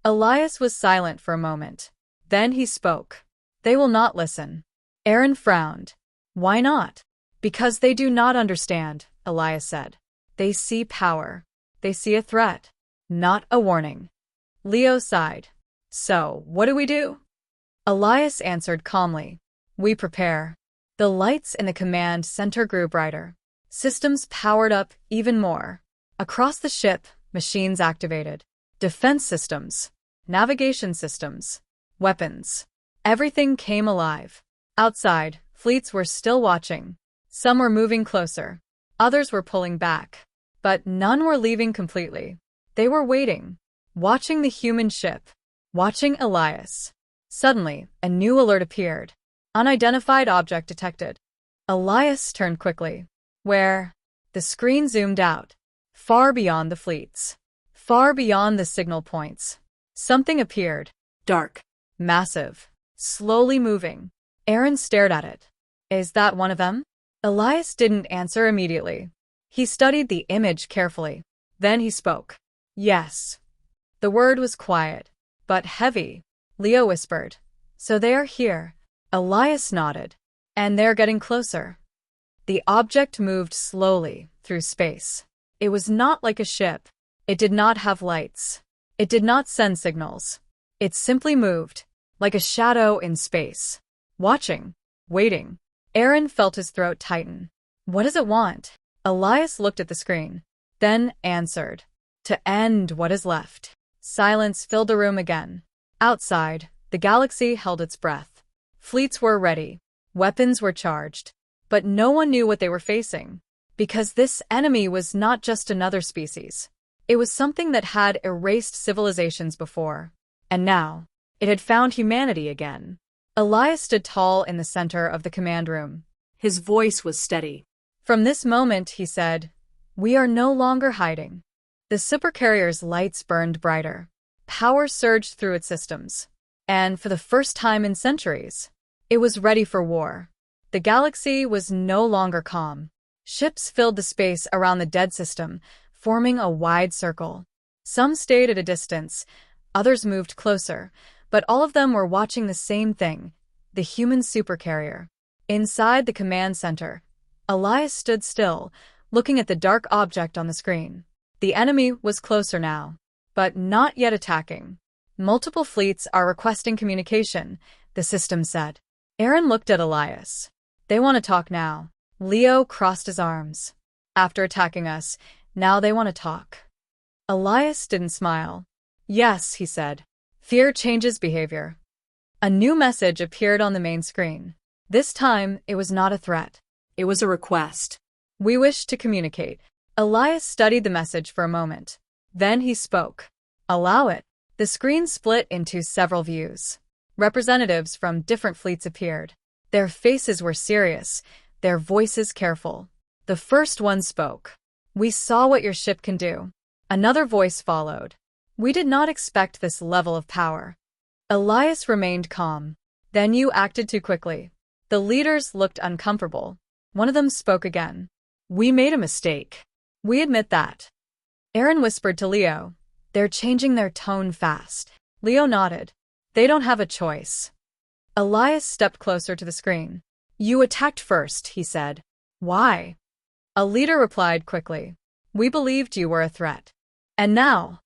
Elias was silent for a moment. Then he spoke. They will not listen. Aaron frowned. Why not? Because they do not understand, Elias said. They see power. They see a threat, not a warning. Leo sighed. So, what do we do? Elias answered calmly. We prepare. The lights in the command center grew brighter. Systems powered up even more. Across the ship, machines activated. Defense systems, navigation systems, weapons. Everything came alive. Outside, fleets were still watching. Some were moving closer. Others were pulling back. But none were leaving completely. They were waiting. Watching the human ship. Watching Elias. Suddenly, a new alert appeared. Unidentified object detected. Elias turned quickly. Where? The screen zoomed out. Far beyond the fleets. Far beyond the signal points. Something appeared. Dark. Massive. Slowly moving. Aaron stared at it. Is that one of them? Elias didn't answer immediately. He studied the image carefully. Then he spoke. Yes. The word was quiet, but heavy. Leo whispered. So they are here. Elias nodded. And they're getting closer. The object moved slowly through space. It was not like a ship. It did not have lights. It did not send signals. It simply moved, like a shadow in space. Watching. Waiting. Aaron felt his throat tighten. What does it want? Elias looked at the screen, then answered. To end what is left. Silence filled the room again. Outside, the galaxy held its breath. Fleets were ready. Weapons were charged. But no one knew what they were facing. Because this enemy was not just another species. It was something that had erased civilizations before. And now, it had found humanity again. Elias stood tall in the center of the command room. His voice was steady. From this moment, he said, we are no longer hiding. The Supercarrier's lights burned brighter. Power surged through its systems. And for the first time in centuries, it was ready for war. The galaxy was no longer calm. Ships filled the space around the dead system, forming a wide circle. Some stayed at a distance, others moved closer, but all of them were watching the same thing, the human supercarrier. Inside the command center, Elias stood still, looking at the dark object on the screen. The enemy was closer now, but not yet attacking. Multiple fleets are requesting communication, the system said. Aaron looked at Elias. They want to talk now. Leo crossed his arms. After attacking us, now they want to talk. Elias didn't smile. Yes, he said. Fear changes behavior. A new message appeared on the main screen. This time, it was not a threat. It was a request. We wish to communicate. Elias studied the message for a moment. Then he spoke. Allow it. The screen split into several views. Representatives from different fleets appeared. Their faces were serious, their voices careful. The first one spoke. We saw what your ship can do. Another voice followed. We did not expect this level of power. Elias remained calm. Then you acted too quickly. The leaders looked uncomfortable. One of them spoke again. We made a mistake. We admit that. Aaron whispered to Leo. They're changing their tone fast. Leo nodded. They don't have a choice. Elias stepped closer to the screen. You attacked first, he said. Why? A leader replied quickly. We believed you were a threat. And now?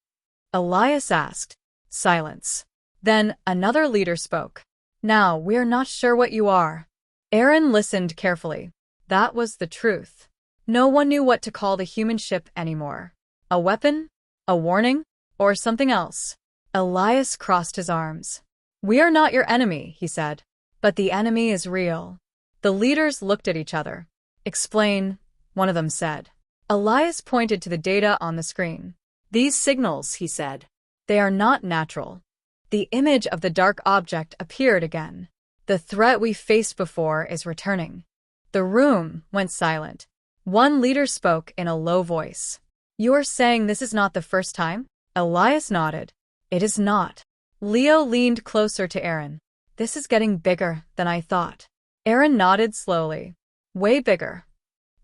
Elias asked. Silence. Then another leader spoke. Now we are not sure what you are. Aaron listened carefully. That was the truth. No one knew what to call the human ship anymore. A weapon? A warning? Or something else? Elias crossed his arms. We are not your enemy, he said. But the enemy is real. The leaders looked at each other. Explain, one of them said. Elias pointed to the data on the screen. These signals, he said. They are not natural. The image of the dark object appeared again. The threat we faced before is returning. The room went silent. One leader spoke in a low voice. You are saying this is not the first time? Elias nodded. It is not. Leo leaned closer to Aaron. This is getting bigger than I thought. Aaron nodded slowly. Way bigger.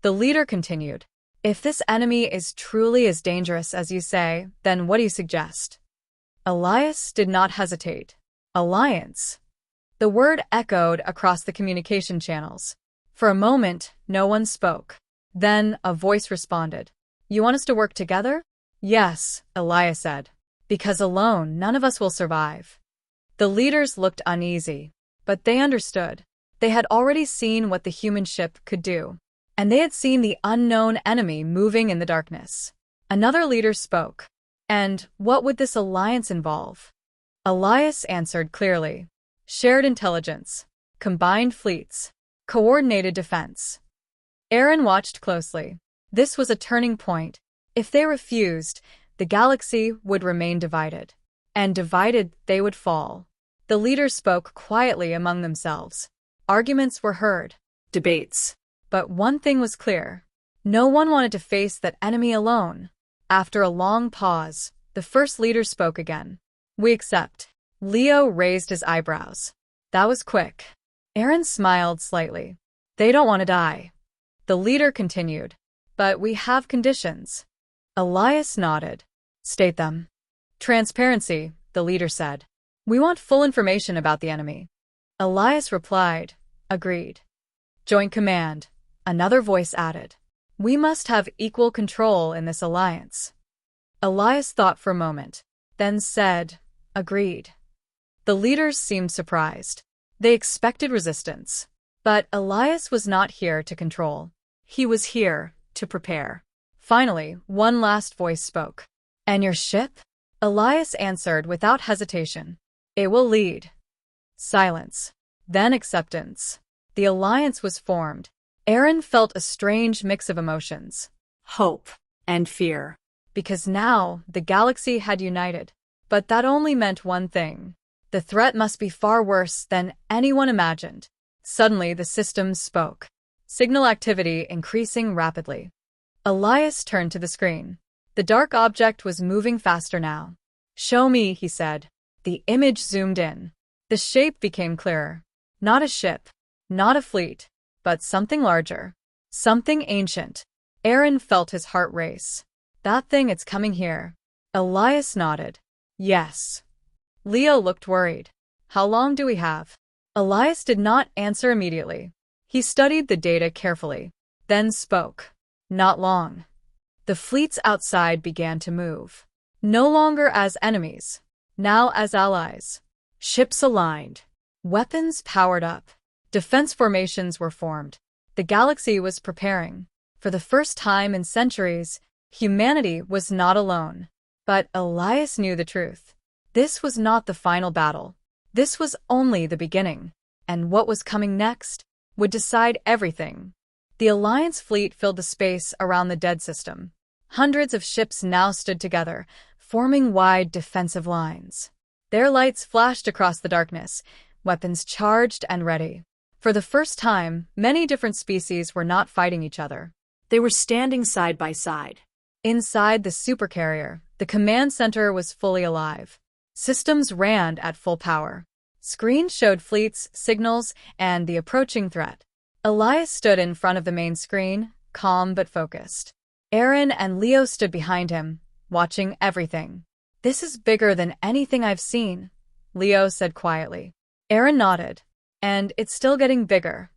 The leader continued. If this enemy is truly as dangerous as you say, then what do you suggest? Elias did not hesitate. Alliance. The word echoed across the communication channels. For a moment, no one spoke. Then a voice responded. You want us to work together? Yes, Elias said. Because alone, none of us will survive. The leaders looked uneasy, but they understood. They had already seen what the human ship could do, and they had seen the unknown enemy moving in the darkness. Another leader spoke. And what would this alliance involve? Elias answered clearly. Shared intelligence, combined fleets, coordinated defense. Aaron watched closely. This was a turning point. If they refused, the galaxy would remain divided. And divided, they would fall. The leaders spoke quietly among themselves. Arguments were heard. Debates. But one thing was clear. No one wanted to face that enemy alone. After a long pause, the first leader spoke again. We accept. Leo raised his eyebrows. That was quick. Aaron smiled slightly. They don't want to die. The leader continued. But we have conditions. Elias nodded. State them. Transparency, the leader said. We want full information about the enemy. Elias replied, agreed. Joint command, another voice added. We must have equal control in this alliance. Elias thought for a moment, then said, agreed. The leaders seemed surprised. They expected resistance. But Elias was not here to control. He was here to prepare. Finally, one last voice spoke. And your ship? Elias answered without hesitation. It will lead. Silence. Then acceptance. The alliance was formed. Aaron felt a strange mix of emotions. Hope and fear. Because now the galaxy had united. But that only meant one thing. The threat must be far worse than anyone imagined. Suddenly the system spoke. Signal activity increasing rapidly. Elias turned to the screen. The dark object was moving faster now. Show me, he said. The image zoomed in. The shape became clearer. Not a ship, not a fleet, but something larger. Something ancient. Aaron felt his heart race. That thing, it's coming here. Elias nodded. Yes. Leo looked worried. How long do we have? Elias did not answer immediately. He studied the data carefully, then spoke. Not long. The fleets outside began to move. No longer as enemies, now as allies. Ships aligned. Weapons powered up. Defense formations were formed. The galaxy was preparing. For the first time in centuries, humanity was not alone. But Elias knew the truth. This was not the final battle. This was only the beginning. And what was coming next would decide everything. The Alliance fleet filled the space around the dead system. Hundreds of ships now stood together, forming wide defensive lines. Their lights flashed across the darkness, weapons charged and ready. For the first time, many different species were not fighting each other. They were standing side by side. Inside the Supercarrier, the command center was fully alive. Systems ran at full power. Screens showed fleets, signals, and the approaching threat. Elias stood in front of the main screen, calm but focused. Aaron and Leo stood behind him, watching everything. This is bigger than anything I've seen, Leo said quietly. Aaron nodded. And it's still getting bigger.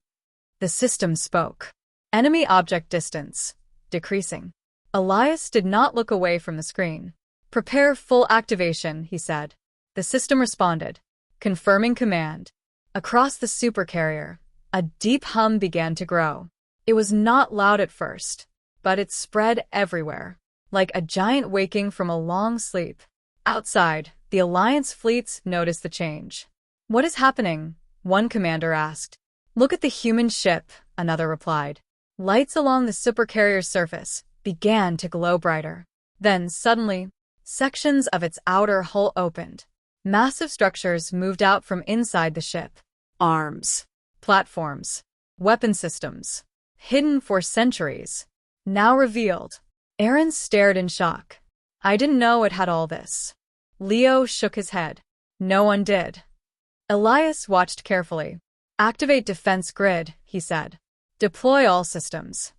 The system spoke. Enemy object distance, decreasing. Elias did not look away from the screen. Prepare full activation, he said. The system responded, confirming command. Across the Supercarrier, a deep hum began to grow. It was not loud at first, but it spread everywhere, like a giant waking from a long sleep. Outside, the Alliance fleets noticed the change. What is happening? One commander asked. Look at the human ship, another replied. Lights along the Supercarrier's surface began to glow brighter. Then, suddenly, sections of its outer hull opened. Massive structures moved out from inside the ship. Arms. Platforms. Weapon systems. Hidden for centuries. Now revealed. Aaron stared in shock. I didn't know it had all this. Leo shook his head. No one did. Elias watched carefully. Activate defense grid, he said. Deploy all systems.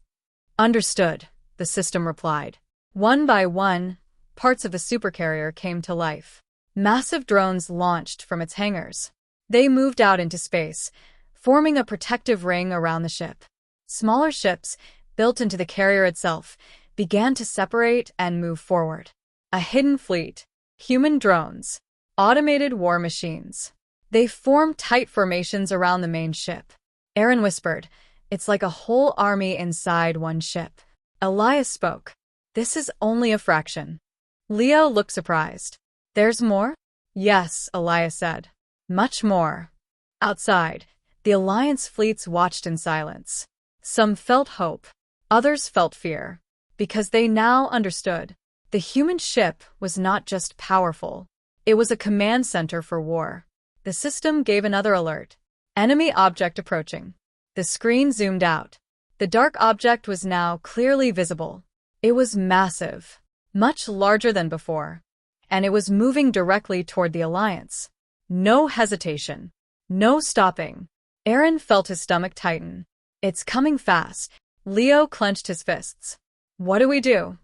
Understood, the system replied. One by one, parts of the Supercarrier came to life. Massive drones launched from its hangars. They moved out into space, forming a protective ring around the ship. Smaller ships, built into the carrier itself, began to separate and move forward. A hidden fleet, human drones, automated war machines. They formed tight formations around the main ship. Aaron whispered, it's like a whole army inside one ship. Elias spoke. This is only a fraction. Leo looked surprised. There's more? Yes, Elias said. Much more. Outside, the Alliance fleets watched in silence. Some felt hope. Others felt fear. Because they now understood. The human ship was not just powerful. It was a command center for war. The system gave another alert. Enemy object approaching. The screen zoomed out. The dark object was now clearly visible. It was massive, much larger than before. And it was moving directly toward the Alliance. No hesitation. No stopping. Aaron felt his stomach tighten. It's coming fast. Leo clenched his fists. What do we do?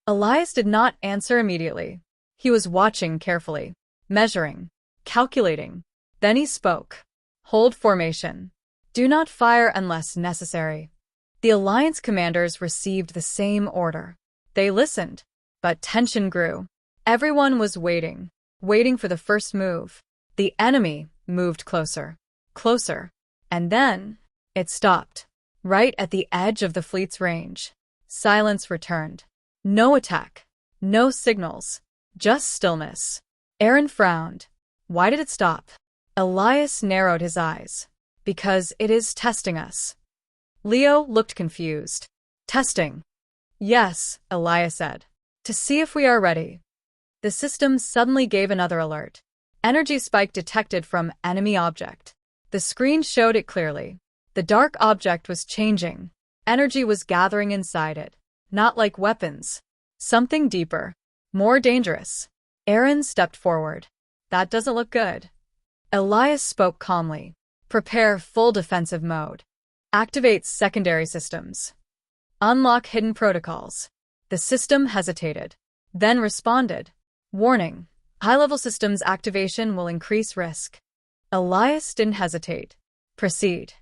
Elias did not answer immediately. He was watching carefully, measuring, calculating. Then he spoke. Hold formation. Do not fire unless necessary. The Alliance commanders received the same order. They listened, but tension grew. Everyone was waiting for the first move. The enemy moved closer, closer, and then it stopped. Right at the edge of the fleet's range. Silence returned. No attack, no signals, just stillness. Aaron frowned. Why did it stop? Elias narrowed his eyes. Because it is testing us. Leo looked confused. Testing? Yes, Elias said. To see if we are ready. The system suddenly gave another alert. Energy spike detected from enemy object. The screen showed it clearly. The dark object was changing. Energy was gathering inside it. Not like weapons. Something deeper. More dangerous. Aaron stepped forward. That doesn't look good. Elias spoke calmly. Prepare full defensive mode. Activate secondary systems. Unlock hidden protocols. The system hesitated. Then responded. Warning. High-level systems activation will increase risk. Elias didn't hesitate. Proceed.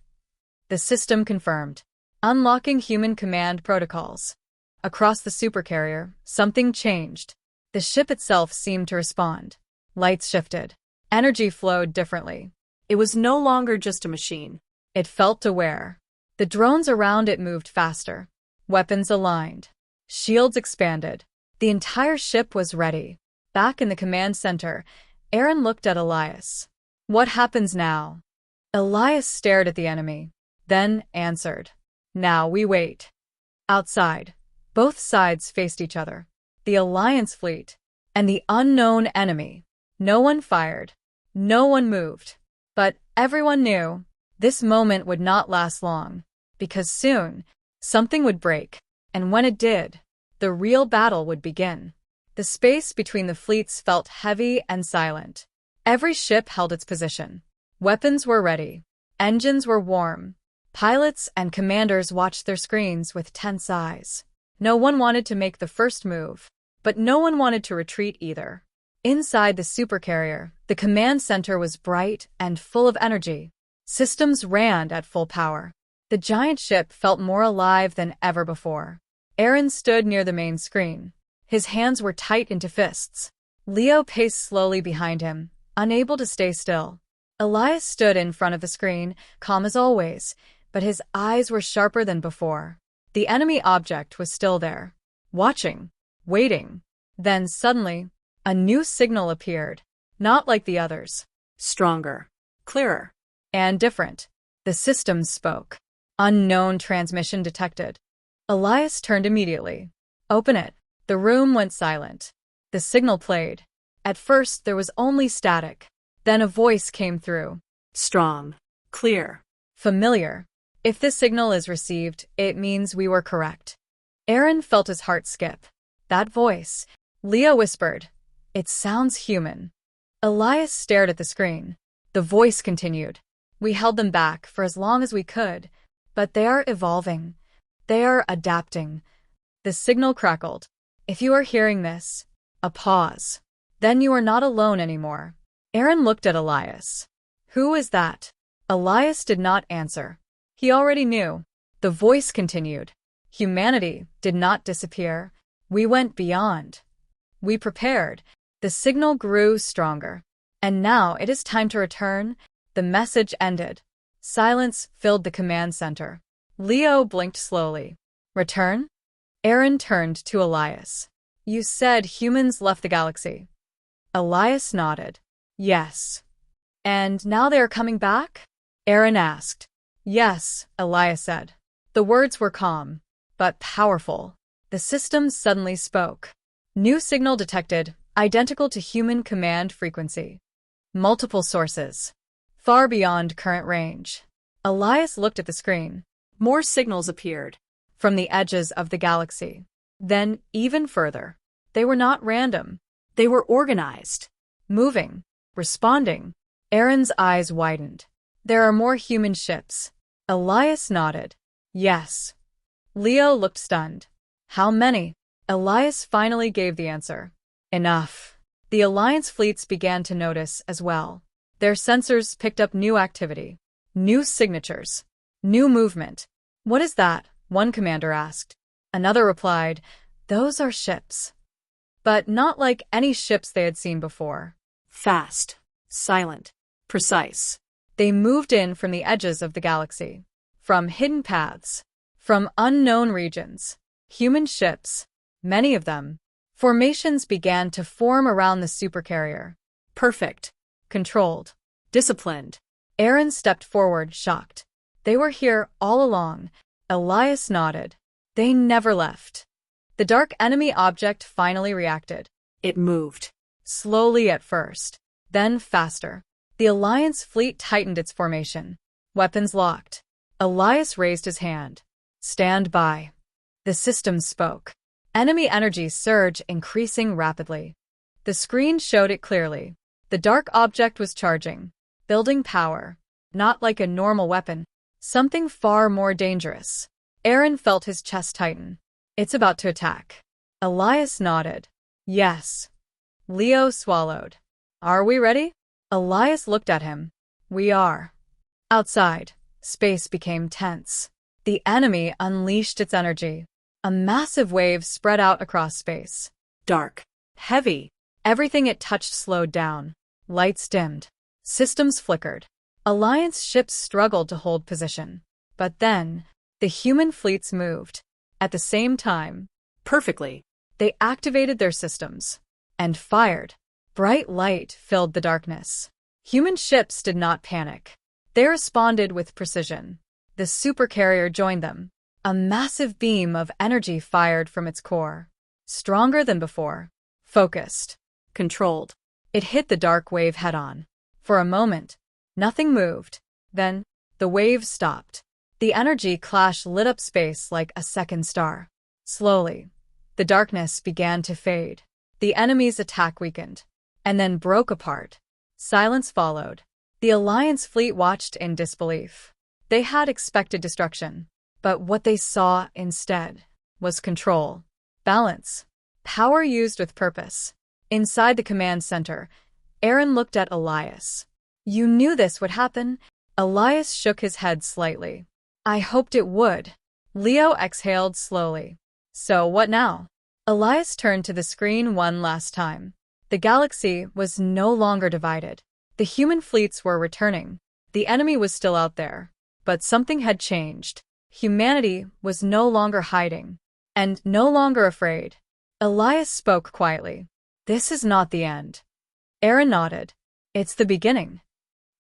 The system confirmed. Unlocking human command protocols. Across the Supercarrier, something changed. The ship itself seemed to respond. Lights shifted. Energy flowed differently. It was no longer just a machine. It felt aware. The drones around it moved faster. Weapons aligned. Shields expanded. The entire ship was ready. Back in the command center, Aaron looked at Elias. What happens now? Elias stared at the enemy, then answered. Now we wait. Outside, both sides faced each other. The Alliance fleet and the unknown enemy. No one fired. No one moved. But everyone knew this moment would not last long, because soon something would break, and when it did, the real battle would begin. The space between the fleets felt heavy and silent. Every ship held its position. Weapons were ready. Engines were warm. Pilots and commanders watched their screens with tense eyes. No one wanted to make the first move, but no one wanted to retreat either. Inside the Supercarrier, the command center was bright and full of energy. Systems ran at full power. The giant ship felt more alive than ever before. Aaron stood near the main screen. His hands were tight into fists. Leo paced slowly behind him, unable to stay still. Elias stood in front of the screen, calm as always, but his eyes were sharper than before. The enemy object was still there, watching, waiting. Then suddenly, a new signal appeared, not like the others. Stronger, clearer, and different. The system spoke. Unknown transmission detected. Elias turned immediately. Open it. The room went silent. The signal played. At first, there was only static. Then a voice came through. Strong, clear, familiar. If this signal is received, it means we were correct. Aaron felt his heart skip. That voice. Leo whispered. It sounds human. Elias stared at the screen. The voice continued. We held them back for as long as we could, but they are evolving. They are adapting. The signal crackled. If you are hearing this, a pause. Then you are not alone anymore. Aaron looked at Elias. Who is that? Elias did not answer. He already knew. The voice continued. Humanity did not disappear. We went beyond. We prepared. The signal grew stronger. And now it is time to return. The message ended. Silence filled the command center. Leo blinked slowly. Return? Aaron turned to Elias. You said humans left the galaxy. Elias nodded. Yes. And now they are coming back? Aaron asked. Yes, Elias said. The words were calm, but powerful. The system suddenly spoke. New signal detected, identical to human command frequency. Multiple sources. Far beyond current range. Elias looked at the screen. More signals appeared. From the edges of the galaxy. Then, even further. They were not random. They were organized. Moving. Responding. Aaron's eyes widened. There are more human ships. Elias nodded. Yes. Leo looked stunned. How many? Elias finally gave the answer. Enough. The Alliance fleets began to notice as well. Their sensors picked up new activity, new signatures, new movement. "What is that?" one commander asked. Another replied, "Those are ships." But not like any ships they had seen before. Fast, silent, precise. They moved in from the edges of the galaxy, from hidden paths, from unknown regions. Human ships, many of them. Formations began to form around the supercarrier. Perfect, Controlled. disciplined. Aaron stepped forward, shocked. They were here all along. Elias nodded. They never left. The dark enemy object finally reacted. It moved. Slowly at first, then faster. The Alliance fleet tightened its formation. Weapons locked. Elias raised his hand. "Stand by." The system spoke. Enemy energy surge increasing rapidly. The screen showed it clearly. The dark object was charging, building power, not like a normal weapon, something far more dangerous. Aaron felt his chest tighten. "It's about to attack." Elias nodded. "Yes." Leo swallowed. "Are we ready?" Elias looked at him. "We are." Outside, space became tense. The enemy unleashed its energy. A massive wave spread out across space. Dark, heavy. Everything it touched slowed down. Lights dimmed. Systems flickered. Alliance ships struggled to hold position. But then, the human fleets moved. At the same time, Perfectly. they activated their systems and fired. Bright light filled the darkness. Human ships did not panic. They responded with precision. The supercarrier joined them. A massive beam of energy fired from its core. Stronger than before. Focused. Controlled. It hit the dark wave head-on. For a moment, nothing moved. Then, the wave stopped. The energy clash lit up space like a second star. Slowly, the darkness began to fade. The enemy's attack weakened, and then broke apart. Silence followed. The Alliance fleet watched in disbelief. They had expected destruction, but what they saw instead was control, balance, power used with purpose. Inside the command center, Aaron looked at Elias. "You knew this would happen?" Elias shook his head slightly. "I hoped it would." Leo exhaled slowly. "So what now?" Elias turned to the screen one last time. The galaxy was no longer divided. The human fleets were returning. The enemy was still out there. But something had changed. Humanity was no longer hiding. And no longer afraid. Elias spoke quietly. "This is not the end." Aaron nodded. "It's the beginning."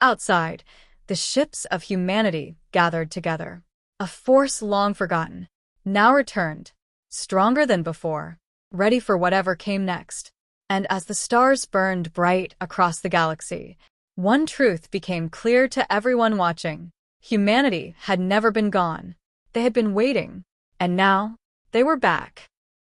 Outside, the ships of humanity gathered together. A force long forgotten, now returned, stronger than before, ready for whatever came next. And as the stars burned bright across the galaxy, one truth became clear to everyone watching. Humanity had never been gone. They had been waiting. And now, they were back.